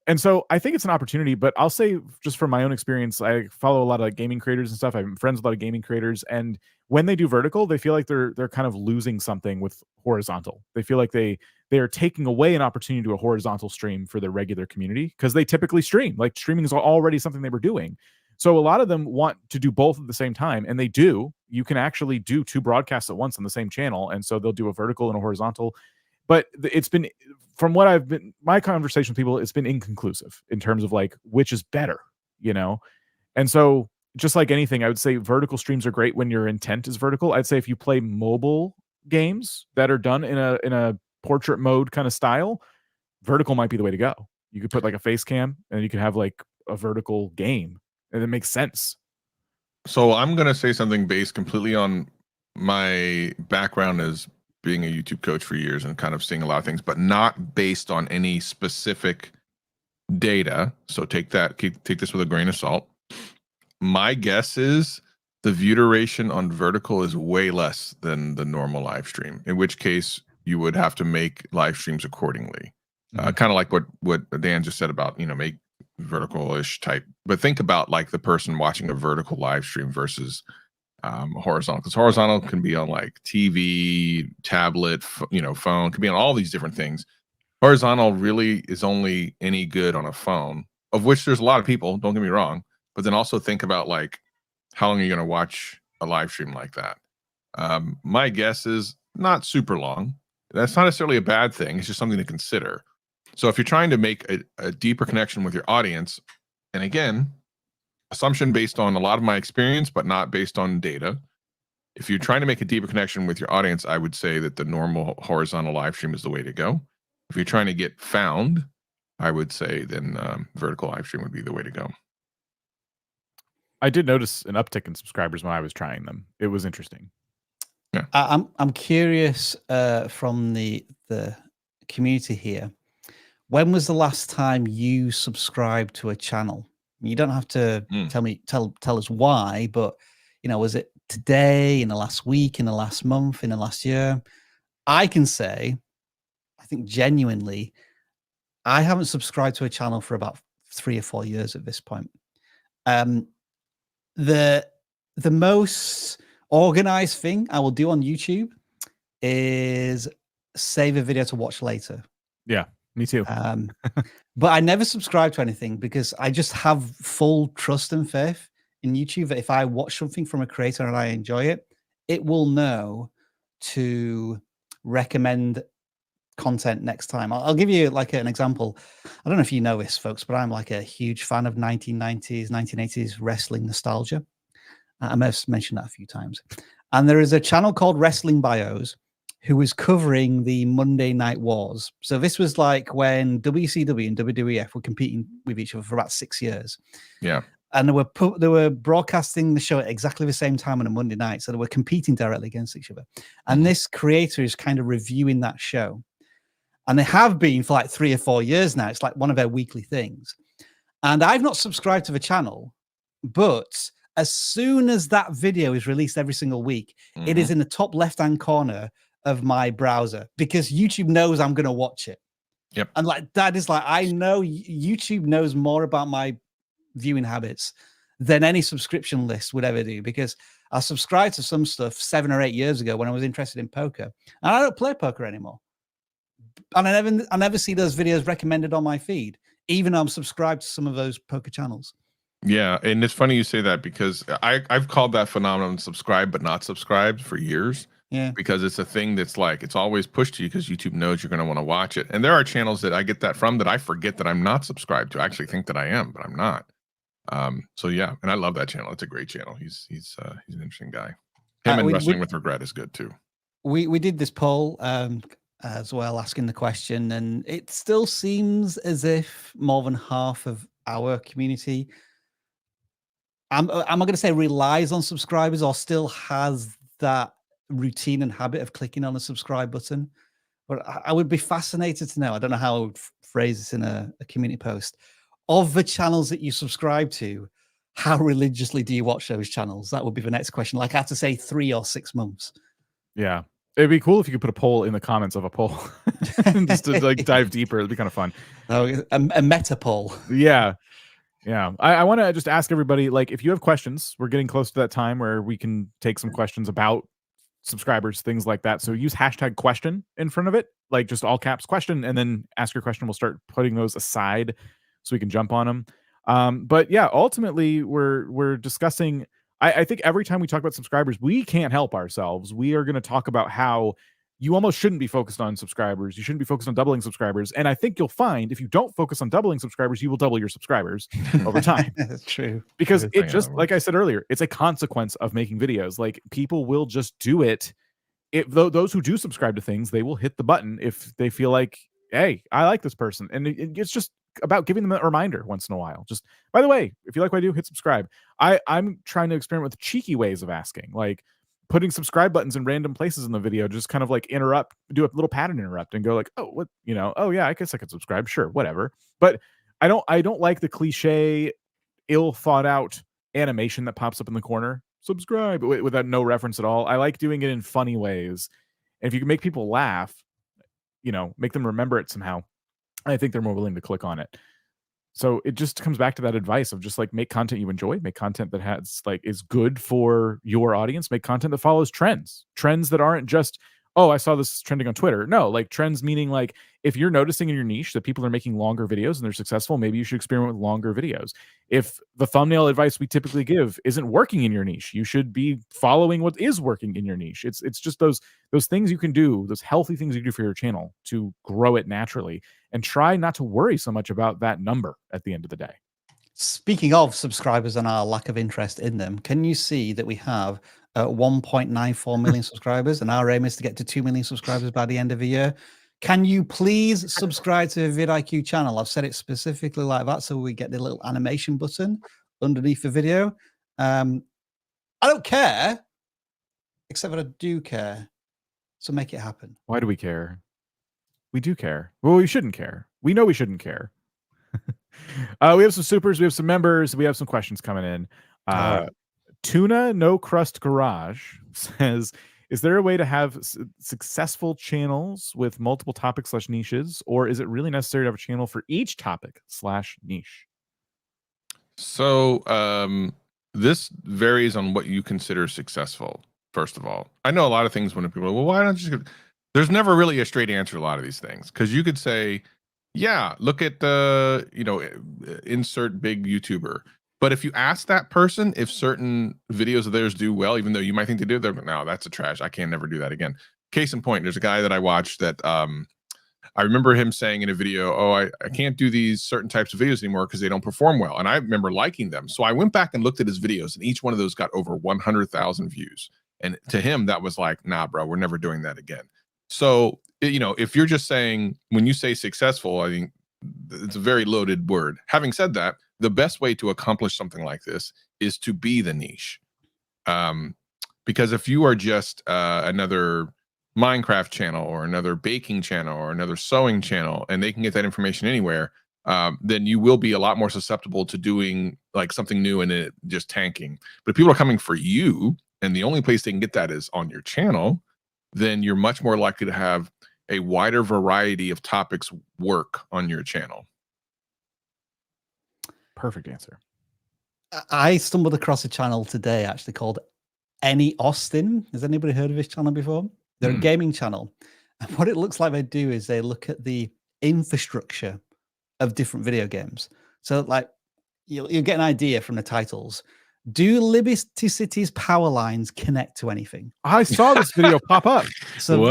And so I think it's an opportunity, but I'll say just from my own experience, I follow a lot of gaming creators and stuff. I'm friends with a lot of gaming creators, and when they do vertical, they feel like they're kind of losing something with horizontal. They feel like they are taking away an opportunity to do a horizontal stream for their regular community because they typically stream. Like streaming is already something they were doing. So a lot of them want to do both at the same time, and they do. You can actually do two broadcasts at once on the same channel, and so they'll do a vertical and a horizontal. But it's been, from what my conversation with people, it's been inconclusive in terms of like which is better, And so just like anything, I would say vertical streams are great when your intent is vertical. I'd say if you play mobile games that are done in a portrait mode kind of style, vertical might be the way to go. You could put like a face cam and you could have like a vertical game, and it makes sense. So I'm going to say something based completely on my background as being a YouTube coach for years and kind of seeing a lot of things, but not based on any specific data. So take this with a grain of salt. My guess is the view duration on vertical is way less than the normal live stream, in which case you would have to make live streams accordingly. Kind of like what Dan just said about, make vertical-ish type, but think about like the person watching a vertical live stream versus horizontal, because horizontal can be on like TV, tablet, phone, can be on all these different things. Horizontal really is only any good on a phone, of which there's a lot of people, don't get me wrong, but then also think about like how long are you going to watch a live stream like that. My guess is not super long. That's not necessarily a bad thing. It's just something to consider. So if you're trying to make a deeper connection with your audience, and again, assumption based on a lot of my experience, but not based on data. If you're trying to make a deeper connection with your audience, I would say that the normal horizontal live stream is the way to go. If you're trying to get found, I would say then vertical live stream would be the way to go. I did notice an uptick in subscribers when I was trying them. It was interesting. Yeah. I'm curious from the community here. When was the last time you subscribed to a channel? You don't have to Mm. tell us why, but was it today, in the last week, in the last month, in the last year? I can say, I think genuinely, I haven't subscribed to a channel for about 3 or 4 years at this point. The most organized thing I will do on YouTube is save a video to watch later. Yeah, me too. But I never subscribe to anything because I just have full trust and faith in YouTube that if I watch something from a creator and I enjoy it, it will know to recommend content next time. I'll give you like an example. I don't know if you know this, folks, but I'm like a huge fan of 1990s, 1980s wrestling nostalgia. I may have mentioned that a few times. And there is a channel called Wrestling Bios who was covering the Monday Night Wars. So this was like when WCW and WWF were competing with each other for about 6 years. Yeah. And they were broadcasting the show at exactly the same time on a Monday night. So they were competing directly against each other. And this creator is kind of reviewing that show. And they have been for like 3 or 4 years now. It's like one of their weekly things. And I've not subscribed to the channel, but as soon as that video is released every single week, it is in the top left-hand corner of my browser because YouTube knows I'm going to watch it. Yep. And like that is like, I know YouTube knows more about my viewing habits than any subscription list would ever do, because I subscribed to some stuff 7 or 8 years ago when I was interested in poker, and I don't play poker anymore. And I never see those videos recommended on my feed, even though I'm subscribed to some of those poker channels. Yeah, and it's funny you say that because I've called that phenomenon subscribe but not subscribed for years. Yeah, because it's a thing that's like it's always pushed to you because YouTube knows you're going to want to watch it. And there are channels that I get that from that I forget that I'm not subscribed to. I actually think that I am, but I'm not. So yeah, and I love that channel. It's a great channel. He's an interesting guy. Him and Wrestling with Regret is good too. We did this poll as well, asking the question, and it still seems as if more than half of our community, I'm not going to say relies on subscribers or still has that routine and habit of clicking on a subscribe button. But I would be fascinated to know, I don't know how I would phrase this in a community post, of the channels that you subscribe to, how religiously do you watch those channels? That would be the next question. Like I have to say 3 or 6 months. Yeah. It'd be cool if you could put a poll in the comments of a poll just to like dive deeper. It'd be kind of fun. Oh, a meta poll. Yeah. Yeah. I want to just ask everybody, like, if you have questions, we're getting close to that time where we can take some questions about subscribers, things like that. So use hashtag question in front of it, like just all caps question, and then ask your question. We'll start putting those aside so we can jump on them. But yeah, ultimately we're discussing, I think every time we talk about subscribers, we can't help ourselves. We are going to talk about how you almost shouldn't be focused on subscribers. You shouldn't be focused on doubling subscribers. And I think you'll find if you don't focus on doubling subscribers, you will double your subscribers over time. That's true. Because it just, like I said earlier, it's a consequence of making videos. Like people will just do it. Those who do subscribe to things, they will hit the button if they feel like, hey, I like this person. And it's just about giving them a reminder once in a while. Just, by the way, if you like what I do, hit subscribe. I'm trying to experiment with cheeky ways of asking, like putting subscribe buttons in random places in the video, just kind of like interrupt, do a little pattern interrupt and go like, oh, what, oh yeah, I guess I could subscribe. Sure, whatever. But I don't like the cliche, ill thought out animation that pops up in the corner. Subscribe without no reference at all. I like doing it in funny ways. And if you can make people laugh, make them remember it somehow, I think they're more willing to click on it. So it just comes back to that advice of just like make content you enjoy, make content that has like is good for your audience, make content that follows trends that aren't just, oh, I saw this trending on Twitter. No, like trends meaning like if you're noticing in your niche that people are making longer videos and they're successful, maybe you should experiment with longer videos. If the thumbnail advice we typically give isn't working in your niche, you should be following what is working in your niche. It's just those things you can do, those healthy things you do for your channel to grow it naturally, and try not to worry so much about that number at the end of the day. Speaking of subscribers and our lack of interest in them, can you see that we have 1.94 million subscribers, and our aim is to get to 2 million subscribers by the end of the year? Can you please subscribe to the vidIQ channel? I've said it specifically like that so we get the little animation button underneath the video. I don't care, except that I do care. So make it happen. Why do we care? We do care. Well, we shouldn't care. We know we shouldn't care. We have some supers, we have some members, we have some questions coming in. All right. Tuna No Crust Garage says, is there a way to have successful channels with multiple topics / niches, or is it really necessary to have a channel for each topic / niche? So this varies on what you consider successful. First of all, I know a lot of things when people are, well, why don't you just, there's never really a straight answer to a lot of these things, because you could say, yeah, look at the, insert big YouTuber. But if you ask that person if certain videos of theirs do well, even though you might think they do, they're like, no, that's a trash. I can never do that again. Case in point, there's a guy that I watched that I remember him saying in a video, oh, I can't do these certain types of videos anymore because they don't perform well. And I remember liking them. So I went back and looked at his videos, and each one of those got over 100,000 views. And to him, that was like, nah, bro, we're never doing that again. So, if you're just saying, when you say successful, I think it's a very loaded word. Having said that, the best way to accomplish something like this is to be the niche. Because if you are just another Minecraft channel or another baking channel or another sewing channel, and they can get that information anywhere, then you will be a lot more susceptible to doing like something new and it just tanking. But if people are coming for you, and the only place they can get that is on your channel, then you're much more likely to have a wider variety of topics work on your channel. Perfect answer. I stumbled across a channel today actually called Any Austin. Has anybody heard of this channel before? They're a gaming channel. And what it looks like they do is they look at the infrastructure of different video games. So like you'll get an idea from the titles. Do Liberty City's power lines connect to anything? I saw this video pop up. So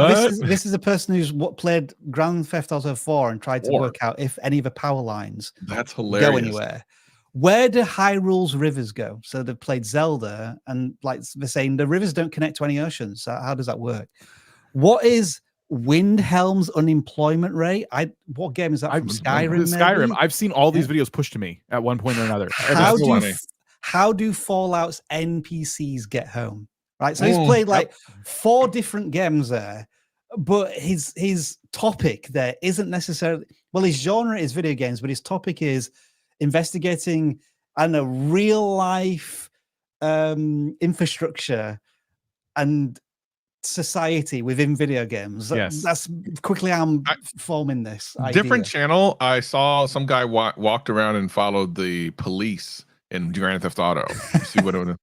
this is a person who's played Grand Theft Auto 4 and tried to work out if any of the power lines go anywhere. Where do Hyrule's rivers go? So they've played Zelda, and like they're saying the rivers don't connect to any oceans. So how does that work? What is Windhelm's unemployment rate? What game is that from? Skyrim? Skyrim. I've seen all these videos pushed to me at one point or another. How do Fallout's NPCs get home? Right. So he's played like 4 different games there, but his topic there isn't necessarily, well, his genre is video games, but his topic is investigating, I don't know, real life infrastructure and society within video games. Yes. That's quickly I'm forming this idea. Different channel. I saw some guy walked around and followed the police in Grand Theft Auto. See what it would.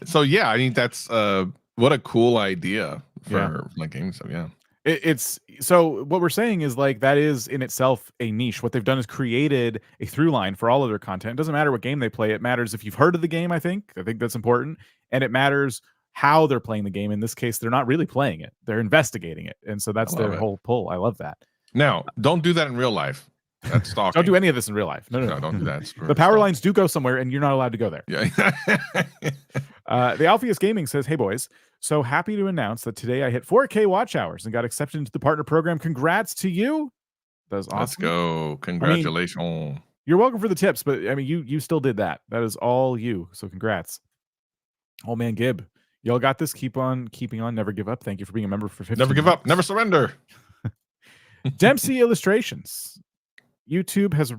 So yeah, I think that's what a cool idea for like games. So yeah. It's so what we're saying is like that is in itself a niche. What they've done is created a through line for all of their content. It doesn't matter what game they play. It matters if you've heard of the game. I think that's important, and it matters how they're playing the game. In this case, they're not really playing it; they're investigating it, and so that's their whole pull. I love that. Now, don't do that in real life. That's stalking. Don't do any of this in real life. No, don't do that. The power lines do go somewhere, and you're not allowed to go there. Yeah. The Alpheus Gaming says, "Hey boys, so happy to announce that today I hit 4K watch hours and got accepted into the partner program. Congrats to you. That was awesome. Let's go. Congratulations." I mean, you're welcome for the tips, but I mean, you still did that. That is all you. So congrats. Oh man, Gib, y'all got this. Keep on keeping on. Never give up. Thank you for being a member for 15 Never give up. Never surrender. Dempsey Illustrations. YouTube has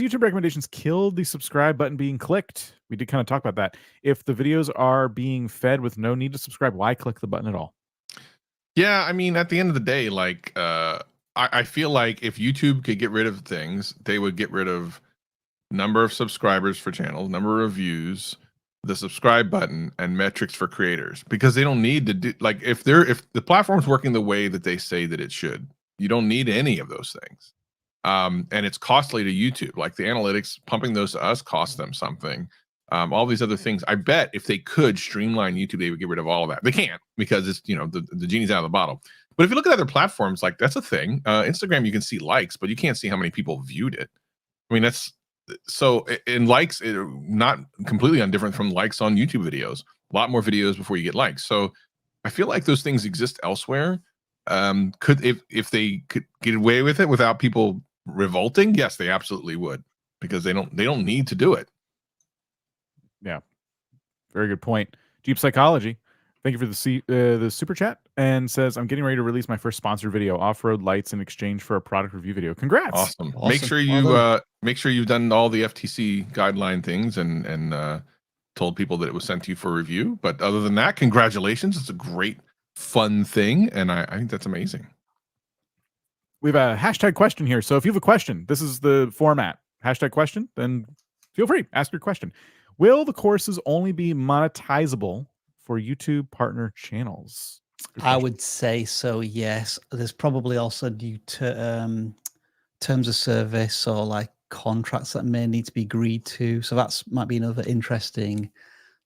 YouTube recommendations killed the subscribe button being clicked? We did kind of talk about that. If the videos are being fed with no need to subscribe, why click the button at all? Yeah, I mean, at the end of the day, like I feel like if YouTube could get rid of things, they would get rid of number of subscribers for channels, number of views, the subscribe button, and metrics for creators, because they don't need to do, like, if the platform's working the way that they say that it should, you don't need any of those things. And it's costly to YouTube. Like the analytics, pumping those to us costs them something. All these other things. I bet if they could streamline YouTube, they would get rid of all of that. They can't, because it's, the genie's out of the bottle. But if you look at other platforms, like that's a thing. Instagram, you can see likes, but you can't see how many people viewed it. I mean, that's so in likes, not completely undifferent from likes on YouTube videos. A lot more videos before you get likes. So I feel like those things exist elsewhere. If they could get away with it without people revolting, yes, they absolutely would, because they don't need to do it. Yeah, very good point. Deep Psychology, thank you for the super chat. and says, I'm getting ready to release my first sponsored video, off-road lights in exchange for a product review video. Congrats. Awesome. Awesome. Make sure Well you done. make sure you've done all the FTC guideline things and told people that it was sent to you for review. But other than that, congratulations. It's a great, fun thing, and I think that's amazing. We have a hashtag question here. So if you have a question, this is the format. Hashtag question, then feel free, ask your question. Will the courses only be monetizable for YouTube partner channels? I would say so, yes. There's probably also due to terms of service or like contracts that may need to be agreed to. So that's might be another interesting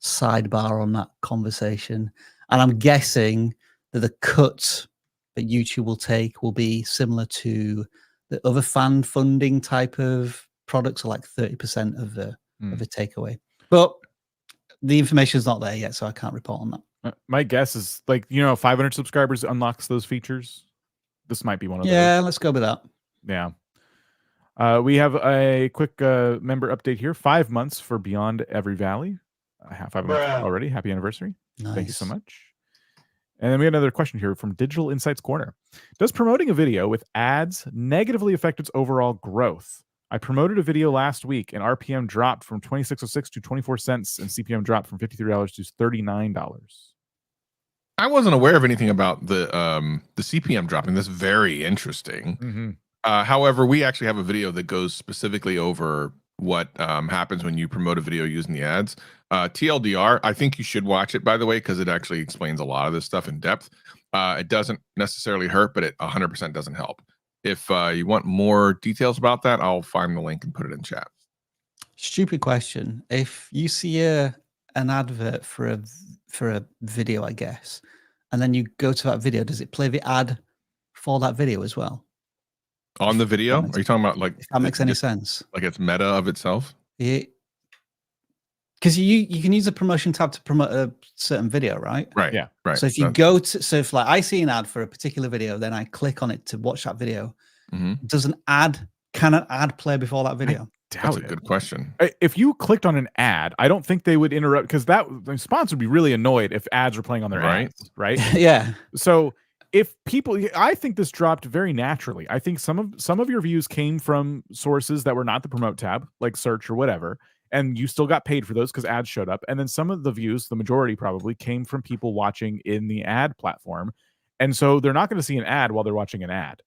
sidebar on that conversation. And I'm guessing that the cut that YouTube will take will be similar to the other fan funding type of products, or like 30% of the takeaway. But the information is not there yet, so I can't report on that. My guess is 500 subscribers unlocks those features. This might be one of those. Yeah, let's go with that. Yeah. We have a quick member update here. 5 months for Beyond Every Valley. 5 months already. Happy anniversary. Nice. Thank you so much. And then we have another question here from Digital Insights Corner. Does promoting a video with ads negatively affect its overall growth? I promoted a video last week and RPM dropped from 26.06 to 24 cents and CPM dropped from $53 to $39. I wasn't aware of anything about the CPM dropping. That's very interesting. Mm-hmm. However, we actually have a video that goes specifically over what happens when you promote a video using the ads. TLDR, I think you should watch it, by the way, because it actually explains a lot of this stuff in depth. It doesn't necessarily hurt, but it 100% doesn't help. If you want more details about that, I'll find the link and put it in chat. Stupid question. If you see an advert for a video, I guess, and then you go to that video, does it play the ad for that video as well? On the video? Are you talking about like... If that makes any sense. Like it's meta of itself? Yeah. Because you can use the promotion tab to promote a certain video, right? Right. Yeah. Right. So if you go to, so if like I see an ad for a particular video, then I click on it to watch that video. Can an ad play before that video? That's a good question. If you clicked on an ad, I don't think they would interrupt, because the sponsor would be really annoyed if ads were playing on their ads, right? Yeah. So if people, I think this dropped very naturally. I think some of your views came from sources that were not the promote tab, like search or whatever, and you still got paid for those because ads showed up. And then some of the views, the majority probably, came from people watching in the ad platform. And so they're not going to see an ad while they're watching an ad.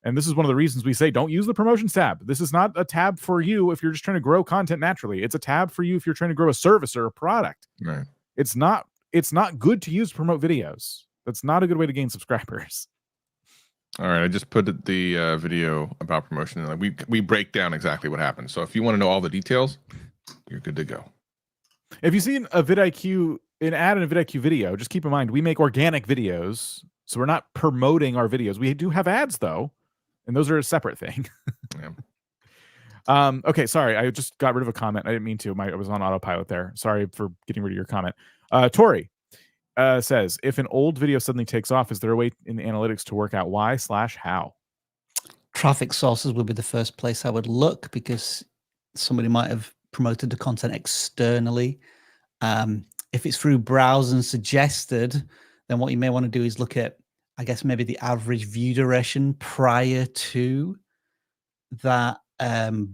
And this is one of the reasons we say don't use the promotions tab. This is not a tab for you if you're just trying to grow content naturally. It's a tab for you if you're trying to grow a service or a product. Right. It's not good to use to promote videos. That's not a good way to gain subscribers. All right, I just put the video about promotion in. We break down exactly what happened. So if you want to know all the details, you're good to go. If you've seen a vidIQ, an ad in a vidIQ video, just keep in mind we make organic videos, so we're not promoting our videos. We do have ads though, and those are a separate thing. Yeah. Okay, sorry, I just got rid of a comment. I didn't mean to. I was on autopilot there. Sorry for getting rid of your comment. Tori says, if an old video suddenly takes off, is there a way in the analytics to work out why/how? Traffic sources would be the first place I would look, because somebody might have promoted the content externally. If it's through browse and suggested, then what you may want to do is look at, I guess, maybe the average view duration prior to that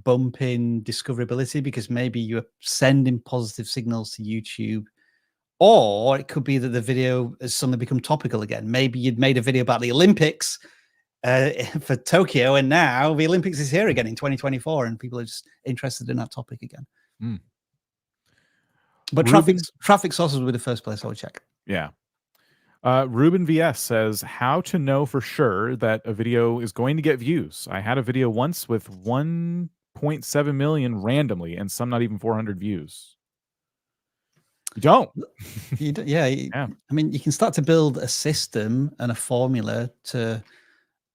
bump in discoverability, because maybe you're sending positive signals to YouTube. Or it could be that the video has suddenly become topical again. Maybe you'd made a video about the Olympics for Tokyo, and now the Olympics is here again in 2024, and people are just interested in that topic again. But traffic sources would be the first place I would check. Yeah. Ruben VS says, how to know for sure that a video is going to get views? I had a video once with 1.7 million randomly, and some not even 400 views. You don't. Yeah. I mean, you can start to build a system and a formula to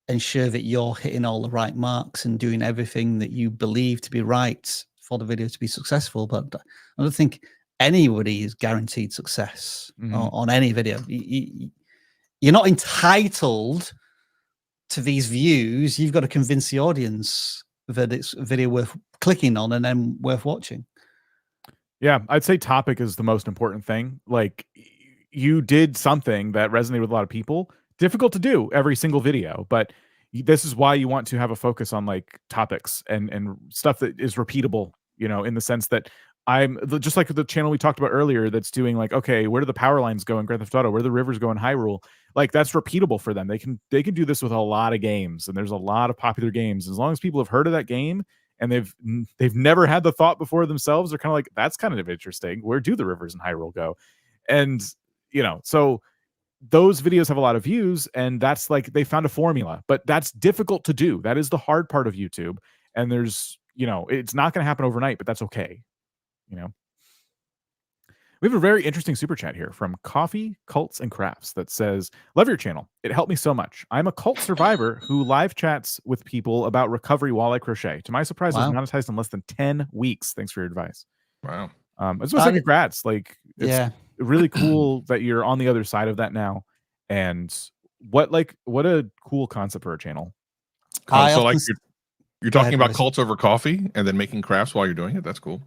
ensure that you're hitting all the right marks and doing everything that you believe to be right for the video to be successful. But I don't think anybody is guaranteed success on any video. You're not entitled to these views. You've got to convince the audience that it's a video worth clicking on and then worth watching. Yeah, I'd say topic is the most important thing. Like, you did something that resonated with a lot of people. Difficult to do every single video, but this is why you want to have a focus on like topics and stuff that is repeatable, in the sense that just like the channel we talked about earlier that's doing like, okay, where do the power lines go in Grand Theft Auto? Where do the rivers go in Hyrule? Like that's repeatable for them. They can do this with a lot of games, and there's a lot of popular games. As long as people have heard of that game and they've never had the thought before themselves, they're kind of like, that's kind of interesting. Where do the rivers in Hyrule go? And so those videos have a lot of views, and that's like they found a formula, but that's difficult to do. That is the hard part of YouTube. And there's, it's not going to happen overnight, but that's okay. We have a very interesting super chat here from Coffee, Cults, and Crafts that says, love your channel. It helped me so much. I'm a cult survivor who live chats with people about recovery while I crochet. To my surprise, I was monetized in less than 10 weeks. Thanks for your advice. Wow. I just want to say congrats. Like, it's really cool that you're on the other side of that now. And what a cool concept for a channel. So like you're talking about cults over coffee and then making crafts while you're doing it. That's cool.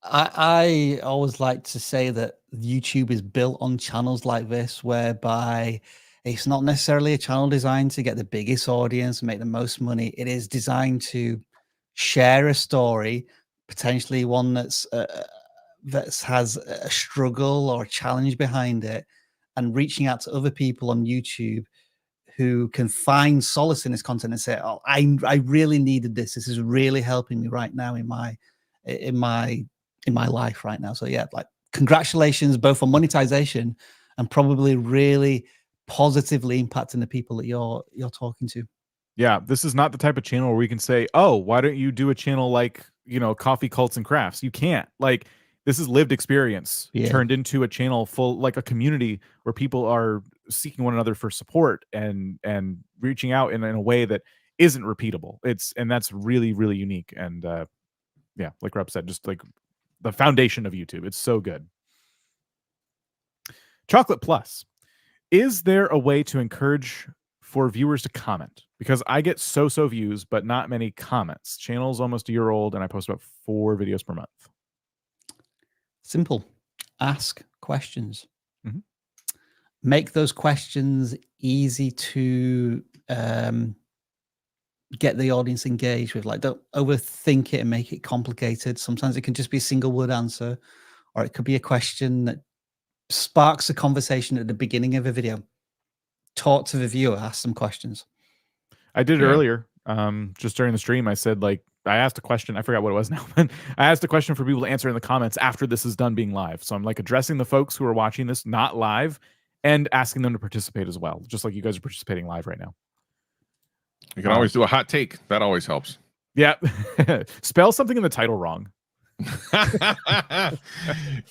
I always like to say that YouTube is built on channels like this, whereby it's not necessarily a channel designed to get the biggest audience and make the most money. It is designed to share a story, potentially one that has a struggle or a challenge behind it, and reaching out to other people on YouTube who can find solace in this content and say, "Oh, I really needed this. This is really helping me right now in my life right now." So yeah, like congratulations both on monetization and probably really positively impacting the people that you're talking to. Yeah, this is not the type of channel where we can say, "Oh, why don't you do a channel like, Coffee, Cults, and Crafts?" You can't. Like, this is lived experience turned into a channel full, like a community where people are seeking one another for support and reaching out in a way that isn't repeatable. And that's really, really unique. And yeah, like Rob said, just like the foundation of YouTube. It's so good. Chocolate Plus. Is there a way to encourage for viewers to comment? Because I get so views, but not many comments. Channel's almost a year old, and I post about 4 videos per month. Simple. Ask questions. Mm-hmm. Make those questions easy to get the audience engaged with. Like, don't overthink it and make it complicated. Sometimes it can just be a single word answer, or it could be a question that sparks a conversation at the beginning of a video. Talk to the viewer, ask some questions. I did it earlier, just during the stream. I said, like, I asked a question. I forgot what it was now, but I asked a question for people to answer in the comments after this is done being live. So I'm like addressing the folks who are watching this not live and asking them to participate as well, just like you guys are participating live right now. You can always do a hot take. That always helps. Yeah. Spell something in the title wrong.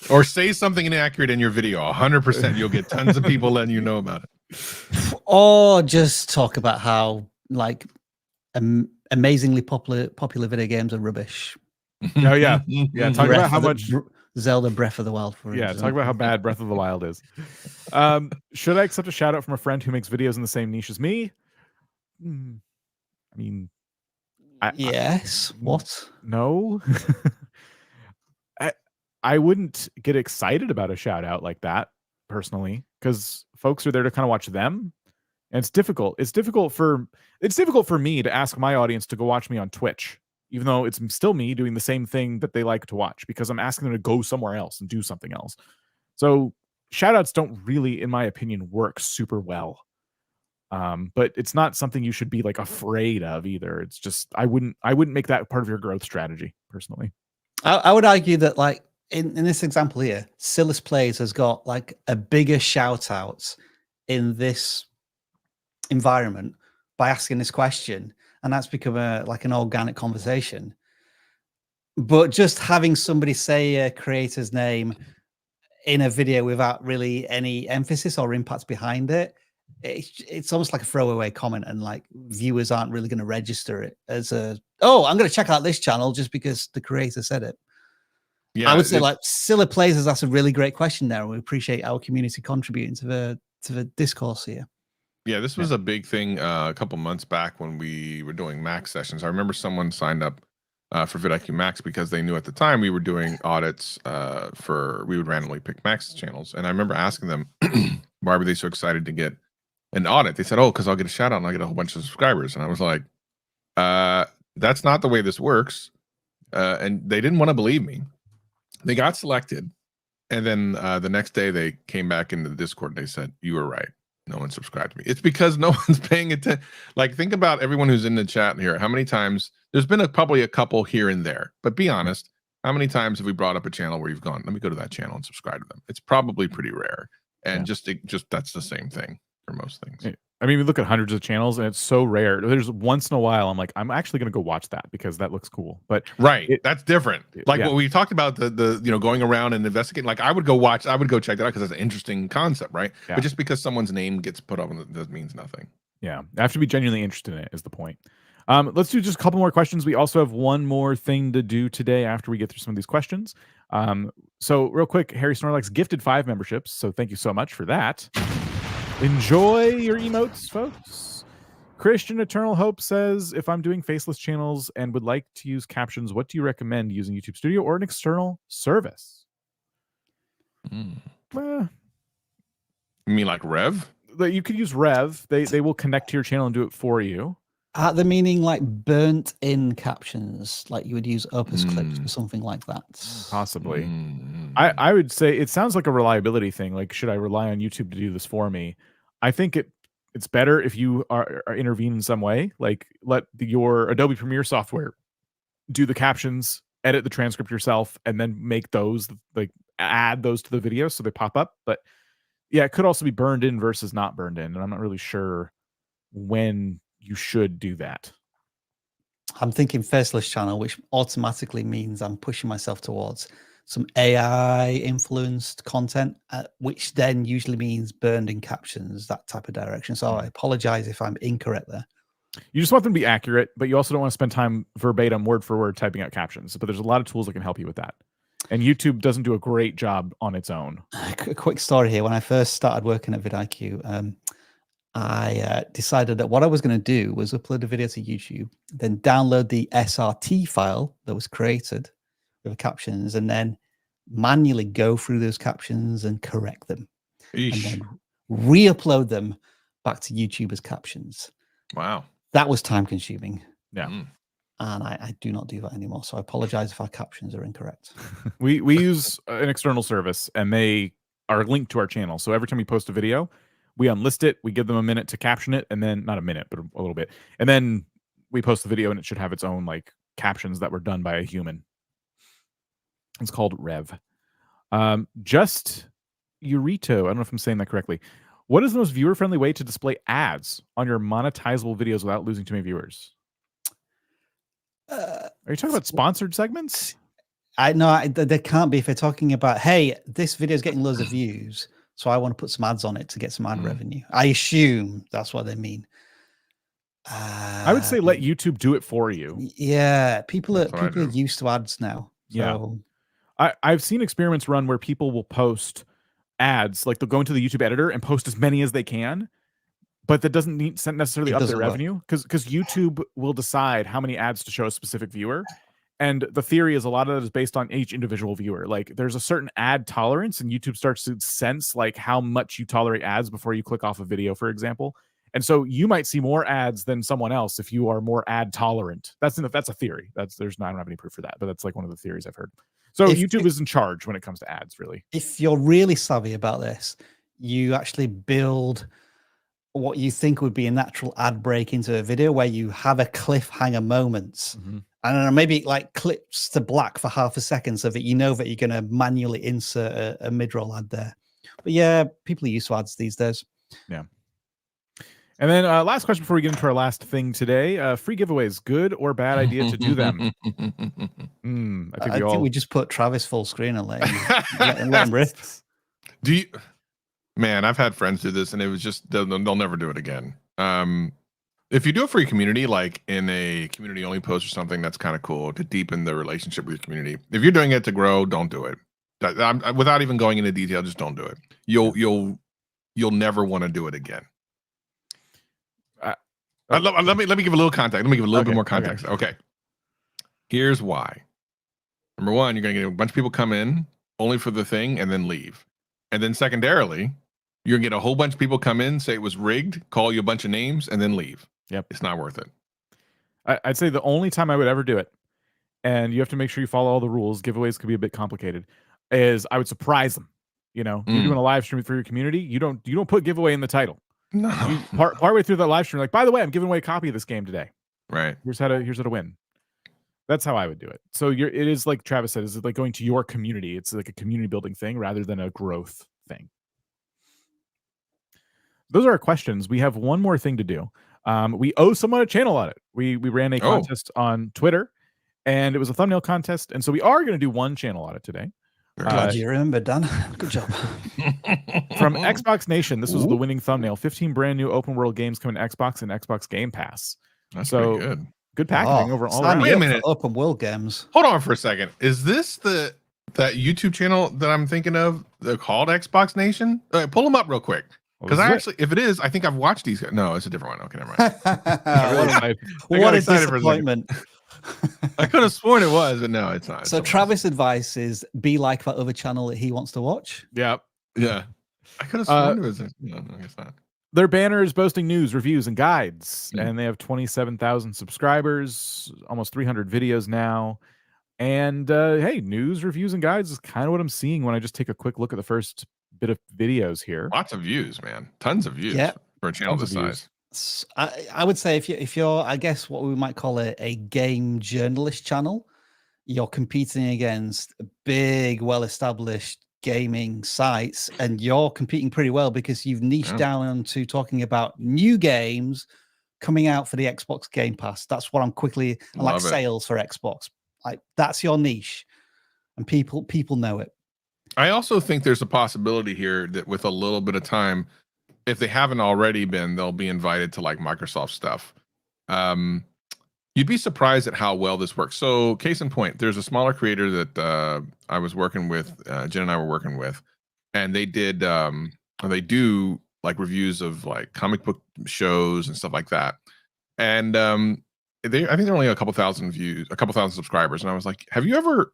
Or say something inaccurate in your video. 100%. You'll get tons of people letting you know about it. Or just talk about how like amazingly popular video games are rubbish. Oh yeah. Yeah. Talk about how much Zelda Breath of the Wild, for example. Talk about how bad Breath of the Wild is. Should I accept a shout out from a friend who makes videos in the same niche as me? I mean, yes. What? No. I wouldn't get excited about a shout out like that personally, because folks are there to kind of watch them, and it's difficult. It's difficult for me to ask my audience to go watch me on Twitch, even though it's still me doing the same thing that they like to watch, because I'm asking them to go somewhere else and do something else. So shout outs don't really, in my opinion, work super well. But it's not something you should be like afraid of either. It's just, I wouldn't make that part of your growth strategy personally. I would argue that, like, in this example here, Silas Plays has got like a bigger shout out in this environment by asking this question, and that's become like an organic conversation. But just having somebody say a creator's name in a video without really any emphasis or impact behind it, it's almost like a throwaway comment, and like viewers aren't really going to register it as I'm going to check out this channel just because the creator said it. Yeah, I would say like Scylla Plays, that's a really great question there. We appreciate our community contributing to the discourse here. Yeah, this was a big thing a couple months back when we were doing Mac sessions. I remember someone signed up for vidIQ Max, because they knew at the time we were doing audits we would randomly pick Max channels. And I remember asking them, why were they so excited to get an audit? They said, oh, because I'll get a shout out and I'll get a whole bunch of subscribers. And I was like, that's not the way this works. And they didn't want to believe me. They got selected. And then the next day they came back into the Discord and they said, you were right. No one subscribed to me. It's because no one's paying attention. Like, think about everyone who's in the chat here. How many times, there's been probably a couple here and there, but be honest, how many times have we brought up a channel where you've gone, let me go to that channel and subscribe to them? It's probably pretty rare. And just that's the same thing for most things. I mean, we look at hundreds of channels and it's so rare. There's once in a while I'm like, I'm actually going to go watch that because that looks cool. But that's different. Like what we talked about, the going around and investigating. Like I would go check that out because it's an interesting concept, right? But just because someone's name gets put up, that means nothing. Yeah, I have to be genuinely interested in it is the point. Let's do just a couple more questions. We also have one more thing to do today after we get through some of these questions. So real quick, Harry Snorlax gifted 5 memberships. So thank you so much for that. Enjoy your emotes, folks. Christian Eternal Hope says, if I'm doing faceless channels and would like to use captions, what do you recommend, using YouTube Studio or an external service? You mean like Rev? You could use Rev. They will connect to your channel and do it for you. The meaning like burnt in captions, like you would use Opus clips or something like that. Possibly. I would say it sounds like a reliability thing. Like, should I rely on YouTube to do this for me? I think it's better if you are intervene in some way. Like, let your Adobe Premiere software do the captions, edit the transcript yourself, and then make those, like, add those to the video so they pop up. But yeah, it could also be burned in versus not burned in, and I'm not really sure when you should do that. I'm thinking faceless channel, which automatically means I'm pushing myself towards some AI influenced content, which then usually means burned in captions, that type of direction. So I apologize if I'm incorrect there. You just want them to be accurate, but you also don't want to spend time verbatim, word for word, typing out captions. But there's a lot of tools that can help you with that. And YouTube doesn't do a great job on its own. A quick story here. When I first started working at vidIQ, I decided that what I was going to do was upload a video to YouTube, then download the SRT file that was created with the captions, and then manually go through those captions and correct them. And then re-upload them back to YouTube as captions. Wow. That was time consuming. Yeah. And I do not do that anymore. So I apologize if our captions are incorrect. We use an external service, and they are linked to our channel. So every time we post a video, we unlist it, we give them a minute to caption it, and then not a minute, but a little bit. And then we post the video and it should have its own like captions that were done by a human. It's called Rev. Just Urito, I don't know if I'm saying that correctly. What is the most viewer-friendly way to display ads on your monetizable videos without losing too many viewers? Are you talking about sponsored segments? I know there can't be if they're talking about, hey, this video is getting loads of views, so I want to put some ads on it to get some ad revenue. I assume that's what they mean. I would say let YouTube do it for you. Yeah, people are used to ads now. So. Yeah, I've seen experiments run where people will post ads, like they'll go into the YouTube editor and post as many as they can, but that doesn't necessarily up their revenue because YouTube will decide how many ads to show a specific viewer. And the theory is a lot of that is based on each individual viewer. Like there's a certain ad tolerance, and YouTube starts to sense like how much you tolerate ads before you click off a video, for example. And so you might see more ads than someone else if you are more ad tolerant. That's a theory. I don't have any proof for that, but that's like one of the theories I've heard. So YouTube is in charge when it comes to ads, really. If you're really savvy about this, you actually build what you think would be a natural ad break into a video where you have a cliffhanger moment. I don't know, maybe like clips to black for half a second so that you know that you're going to manually insert a mid-roll ad there. But yeah, people are used to ads these days. Yeah. And then last question before we get into our last thing today. Free giveaways, good or bad idea to do them? I think we just put Travis full screen and let him rip. Man, I've had friends do this and it was just, they'll never do it again. If you do it for your community, like in a community only post or something, that's kind of cool to deepen the relationship with your community. If you're doing it to grow, don't do it. Without even going into detail, just don't do it. You'll never want to do it again. Let me give a little context. Let me give a little bit more context. Okay. Here's why. Number one, you're going to get a bunch of people come in only for the thing and then leave. And then secondarily, you're going to get a whole bunch of people come in, say it was rigged, call you a bunch of names, and then leave. Yep. It's not worth it. I'd say the only time I would ever do it, and you have to make sure you follow all the rules, giveaways could be a bit complicated, is I would surprise them. You know, you're doing a live stream for your community. You don't put giveaway in the title. No. Partway through that live stream, like, by the way, I'm giving away a copy of this game today. Right. Here's how to win. That's how I would do it. So it is like Travis said, is it like going to your community? It's like a community building thing rather than a growth thing. Those are our questions. We have one more thing to do. We owe someone a channel audit. We ran a contest on Twitter, and it was a thumbnail contest, and so we are going to do one channel audit today. Glad you remember, Dan. Good job. From Xbox Nation, this was the winning thumbnail. 15 brand new open world games coming to Xbox and Xbox Game Pass. That's pretty good. Good packaging overall. Wait a minute. Open world games. Hold on for a second. Is this that YouTube channel that I'm thinking of? They're called Xbox Nation. Pull them up real quick. Because if it is, I think I've watched these guys. No, it's a different one. Okay, never mind. What a disappointment. I could have sworn it was, but no, it's not. So Travis' advice is be like that other channel that he wants to watch. Yeah. Yeah. I could have sworn it was. No, I guess not. Their banner is boasting news, reviews, and guides, and they have 27,000 subscribers, almost 300 videos now. And hey, news, reviews, and guides is kind of what I'm seeing when I just take a quick look at the first bit of videos here. Lots of views, man. Tons of views for a channel this size. I would say if you're, I guess what we might call a game journalist channel, you're competing against big, well-established gaming sites, and you're competing pretty well because you've niched down onto talking about new games coming out for the Xbox Game Pass. That's what I'm quickly like sales for Xbox. Like that's your niche, and people know it. I also think there's a possibility here that with a little bit of time, if they haven't already been, they'll be invited to like Microsoft stuff. You'd be surprised at how well this works. So case in point, there's a smaller creator that I was working with, Jen and I were working with, and they did, they do like reviews of like comic book shows and stuff like that. And I think they're only a couple thousand views, a couple thousand subscribers. And I was like, have you ever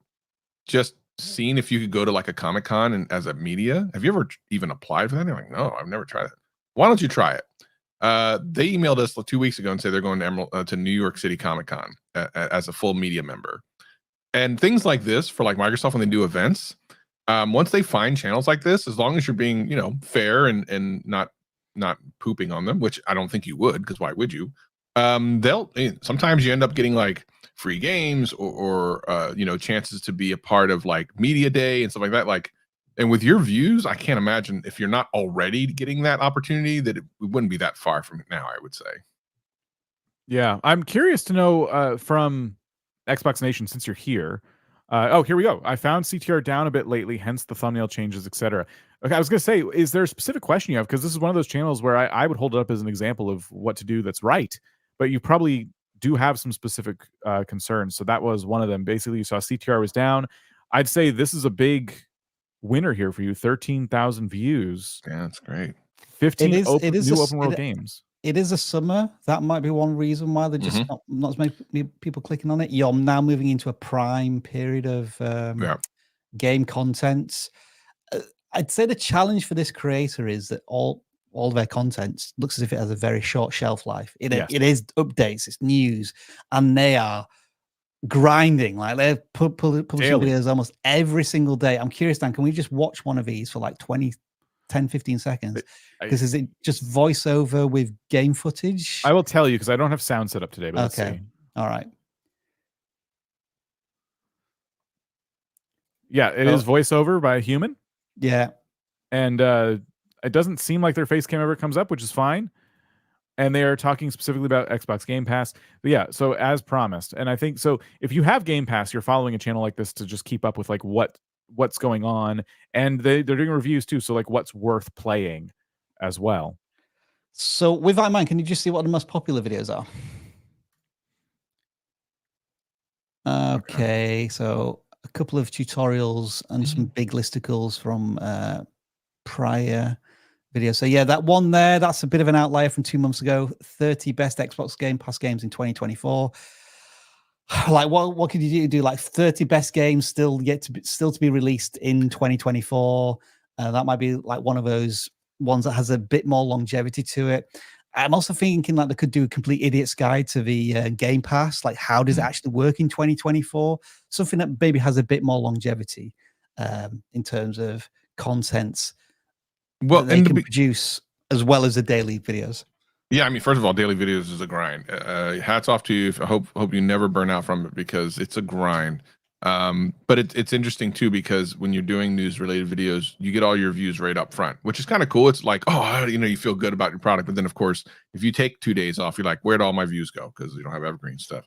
just seen if you could go to like a Comic-Con and as a media? Have you ever even applied for that? And they're like, no, I've never tried it. Why don't you try it? They emailed us 2 weeks ago and say they're going to New York City Comic-Con as a full media member. And things like this for like Microsoft when they do events, once they find channels like this, as long as you're being, you know, fair and not pooping on them, which I don't think you would, because why would you? Sometimes you end up getting like free games or you know, chances to be a part of like media day and stuff like that. Like, and with your views, I can't imagine if you're not already getting that opportunity that it wouldn't be that far from it now, I would say. Yeah, I'm curious to know from Xbox Nation, since you're here. Here we go. I found CTR down a bit lately, hence the thumbnail changes, etc. Okay, I was going to say, is there a specific question you have? Because this is one of those channels where I would hold it up as an example of what to do that's right, but you probably do have some specific concerns. So that was one of them. Basically, you saw CTR was down. I'd say this is a big winner here for you. 13,000 views. Yeah, that's great. 15 new open world games. It is a summer. That might be one reason why they're just not as many people clicking on it. You're now moving into a prime period of game content. I'd say the challenge for this creator is that all their content looks as if it has a very short shelf life. It is updates, it's news, and they are grinding. Like they're publishing videos almost every single day. I'm curious, Dan, can we just watch one of these for like 10, 15 seconds? Because is it just voiceover with game footage? I will tell you because I don't have sound set up today. But okay. Let's see. All right. Yeah, it is voiceover by a human. Yeah. And it doesn't seem like their face cam ever comes up, which is fine. And they are talking specifically about Xbox Game Pass. But yeah, so as promised. And I think so if you have Game Pass, you're following a channel like this to just keep up with like what's going on. And they're doing reviews too. So like what's worth playing as well. So with that in mind, can you just see what the most popular videos are? Okay, so a couple of tutorials and some big listicles from prior videos. So yeah, that one there, that's a bit of an outlier from 2 months ago. 30 best Xbox Game Pass games in 2024. Like what could you do? Like 30 best games still to be released in 2024. That might be like one of those ones that has a bit more longevity to it. I'm also thinking like they could do a complete idiot's guide to the Game Pass. Like, how does it actually work in 2024? Something that maybe has a bit more longevity in terms of contents Well, that they can produce, as well as the daily videos. Yeah, I mean, first of all, daily videos is a grind. Hats off to you. I hope you never burn out from it, because it's a grind. But it's interesting too, because when you're doing news related videos, you get all your views right up front, which is kind of cool. It's like, oh, you feel good about your product. But then of course, if you take 2 days off, you're like, where'd all my views go? Because you don't have evergreen stuff.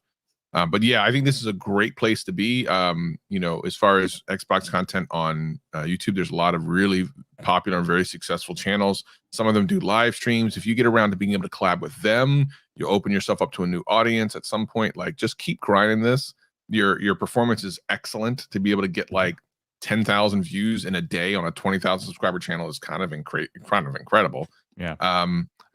But yeah, I think this is a great place to be. As far as Xbox content on YouTube, there's a lot of really popular and very successful channels. Some of them do live streams. If you get around to being able to collab with them, you open yourself up to a new audience at some point. Like, just keep grinding this. Your performance is excellent. To be able to get like 10,000 views in a day on a 20,000 subscriber channel is kind of incredible. Yeah.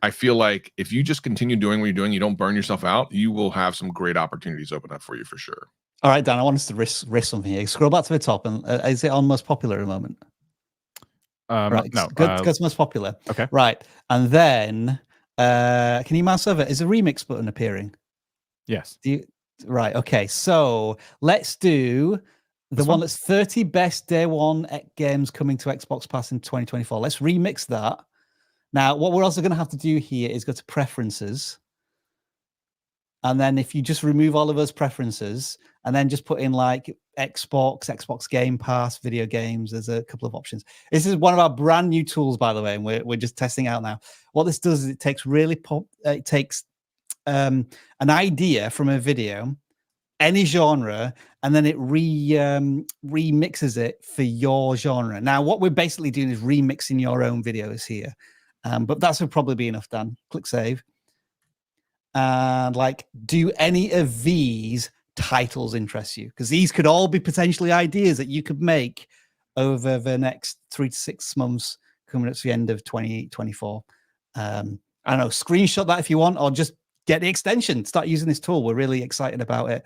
I feel like if you just continue doing what you're doing, you don't burn yourself out, you will have some great opportunities open up for you for sure. All right, Dan, I want us to risk something here. Scroll back to the top, and is it on most popular at the moment? Right, no. Go to most popular. Okay. Right, and then can you mouse over? Is a remix button appearing? Yes. Right. Okay. So let's do the one that's 30 best day one games coming to Xbox Pass in 2024. Let's remix that. Now, what we're also going to have to do here is go to preferences. And then if you just remove all of those preferences and then just put in like Xbox Game Pass, video games, there's a couple of options. This is one of our brand new tools, by the way, and we're just testing out now. What this does is it takes an idea from a video, any genre, and then it remixes it for your genre. Now, what we're basically doing is remixing your own videos here. But that would probably be enough, Dan. Click save. And like, do any of these titles interest you? Because these could all be potentially ideas that you could make over the next 3 to 6 months coming up to the end of 2024. I don't know, screenshot that if you want, or just get the extension, start using this tool. We're really excited about it.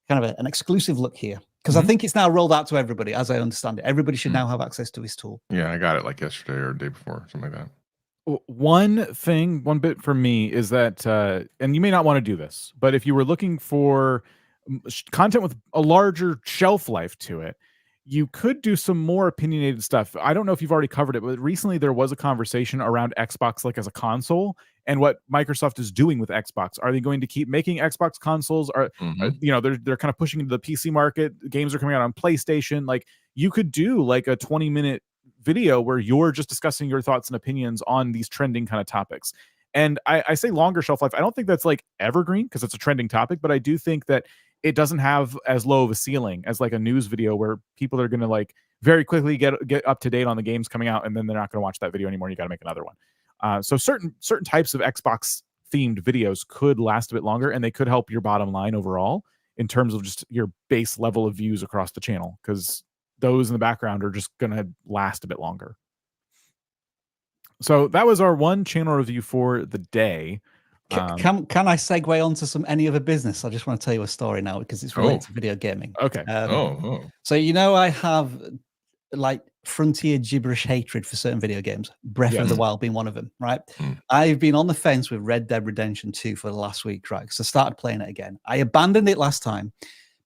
Kind of an exclusive look here, because I think it's now rolled out to everybody, as I understand it. Everybody should now have access to this tool. Yeah, I got it like yesterday or the day before, something like that. One bit for me is that, and you may not want to do this, but if you were looking for content with a larger shelf life to it, you could do some more opinionated stuff. I don't know if you've already covered it, but recently there was a conversation around Xbox like as a console and what Microsoft is doing with Xbox. Are they going to keep making Xbox consoles? They're kind of pushing into the PC market. Games are coming out on PlayStation. Like, you could do like a 20-minute video where you're just discussing your thoughts and opinions on these trending kind of topics. And I say longer shelf life. I don't think that's like evergreen because it's a trending topic, but I do think that it doesn't have as low of a ceiling as like a news video where people are going to like very quickly get up to date on the games coming out, and then they're not going to watch that video anymore. You got to make another one. So certain types of Xbox themed videos could last a bit longer, and they could help your bottom line overall in terms of just your base level of views across the channel, because those in the background are just going to last a bit longer. So that was our one channel review for the day. Can I segue onto any other business? I just want to tell you a story now because it's related to video gaming. Okay. So I have like frontier gibberish hatred for certain video games. Breath of the Wild being one of them, right? I've been on the fence with Red Dead Redemption 2 for the last week, right? So I started playing it again. I abandoned it last time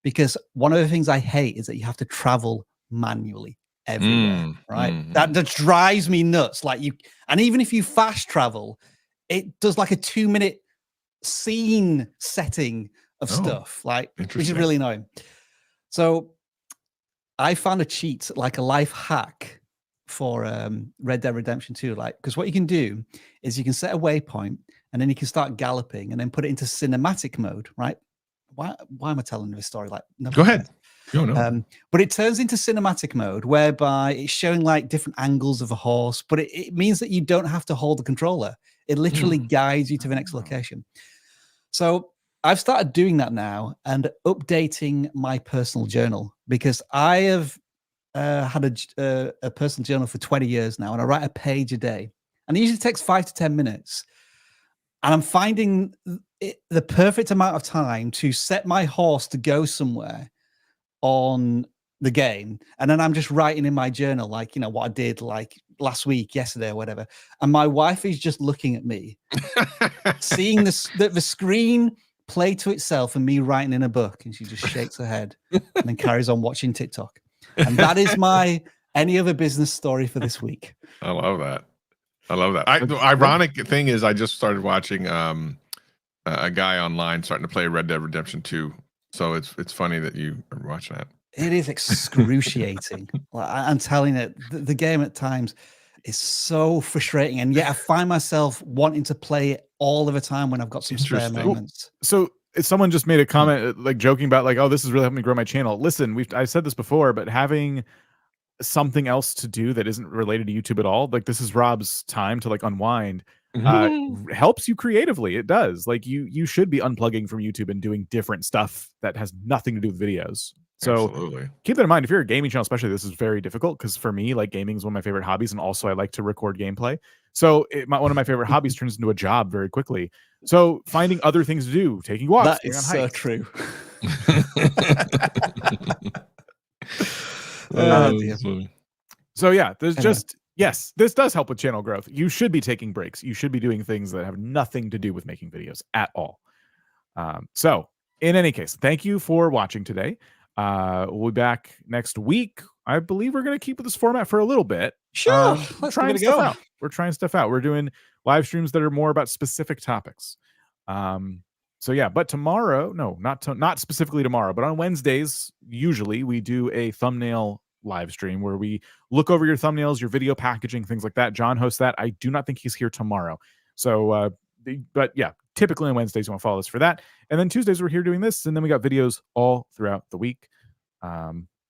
because one of the things I hate is that you have to travel manually everywhere, right? That drives me nuts. And even if you fast travel, it does like a 2-minute scene setting of stuff, which is really annoying. So I found a cheat, like a life hack for Red Dead Redemption 2. Because what you can do is you can set a waypoint and then you can start galloping and then put it into cinematic mode, right? Why am I telling this story? Go ahead. But it turns into cinematic mode whereby it's showing like different angles of a horse, but it means that you don't have to hold the controller. It literally guides you to the next location. So I've started doing that now and updating my personal journal, because I have had a personal journal for 20 years now, and I write a page a day, and it usually takes 5 to 10 minutes. And I'm finding the perfect amount of time to set my horse to go somewhere on the game, and then I'm just writing in my journal, like, you know, what I did like last week, yesterday, or whatever. And my wife is just looking at me, seeing the screen play to itself and me writing in a book, and she just shakes her head and then carries on watching TikTok. And that is my any other business story for this week. I love that. I love that. The ironic thing is, I just started watching a guy online starting to play Red Dead Redemption 2. So it's funny that you are watching that. It is excruciating. I'm telling it, the game at times is so frustrating, and yet I find myself wanting to play it all of the time when I've got some spare moments. So someone just made a comment, like joking about, like, oh, this is really helping me grow my channel. Listen, I've said this before, but having something else to do that isn't related to YouTube at all, like, this is Rob's time to like unwind. Helps you creatively. It does. Like, you should be unplugging from YouTube and doing different stuff that has nothing to do with videos. So Absolutely. Keep that in mind. If you're a gaming channel, especially, this is very difficult, because for me, like, gaming is one of my favorite hobbies, and also I like to record gameplay. So one of my favorite hobbies turns into a job very quickly. So finding other things to do, taking walks, That is so true. So yeah, there's just, yes, this does help with channel growth. You should be taking breaks. You should be doing things that have nothing to do with making videos at all. So in any case, thank you for watching today. We'll be back next week. I believe we're going to keep with this format for a little bit. Sure. Let's trying give it a go. out. We're trying stuff out. We're doing live streams that are more about specific topics. So yeah, but tomorrow, no, not specifically tomorrow, but on Wednesdays, usually we do a thumbnail live stream where we look over your thumbnails, your video packaging, things like that. John hosts that. I do not think he's here tomorrow. So, but yeah, typically on Wednesdays, you want to follow us for that. And then Tuesdays, we're here doing this. And then we got videos all throughout the week.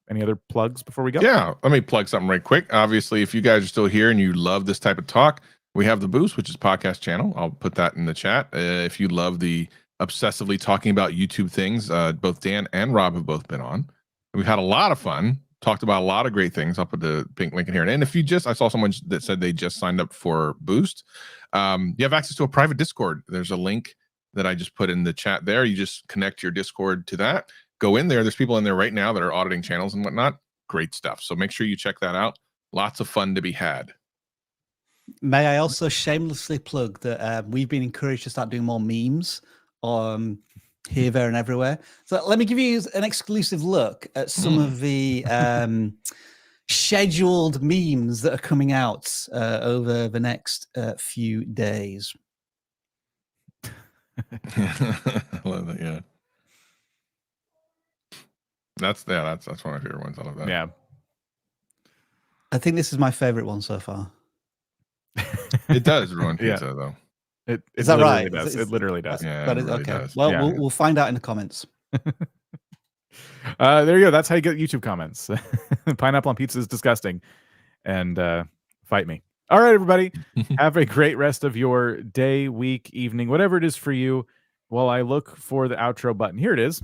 Any other plugs before we go? Yeah, let me plug something right quick. Obviously, if you guys are still here and you love this type of talk, we have the Boost, which is podcast channel. I'll put that in the chat. If you love the obsessively talking about YouTube things, both Dan and Rob have both been on. We've had a lot of fun, talked about a lot of great things. I'll put the pink link in here. And if you I saw someone that said they just signed up for Boost. You have access to a private Discord. There's a link that I just put in the chat there. You just connect your Discord to that. Go in there. There's people in there right now that are auditing channels and whatnot. Great stuff. So make sure you check that out. Lots of fun to be had. May I also shamelessly plug that we've been encouraged to start doing more memes here, there, and everywhere. So let me give you an exclusive look at some of the scheduled memes that are coming out over the next few days. I love that. Yeah. That's one of my favorite ones. I love that. Yeah. I think this is my favorite one so far. It does ruin pizza, though. Is that right? Does. It literally does. Yeah, that is, really okay. does. Well, Yeah. we'll find out in the comments. There you go. That's how you get YouTube comments. Pineapple on pizza is disgusting. And fight me. All right, everybody. Have a great rest of your day, week, evening, whatever it is for you. While I look for the outro button. Here it is.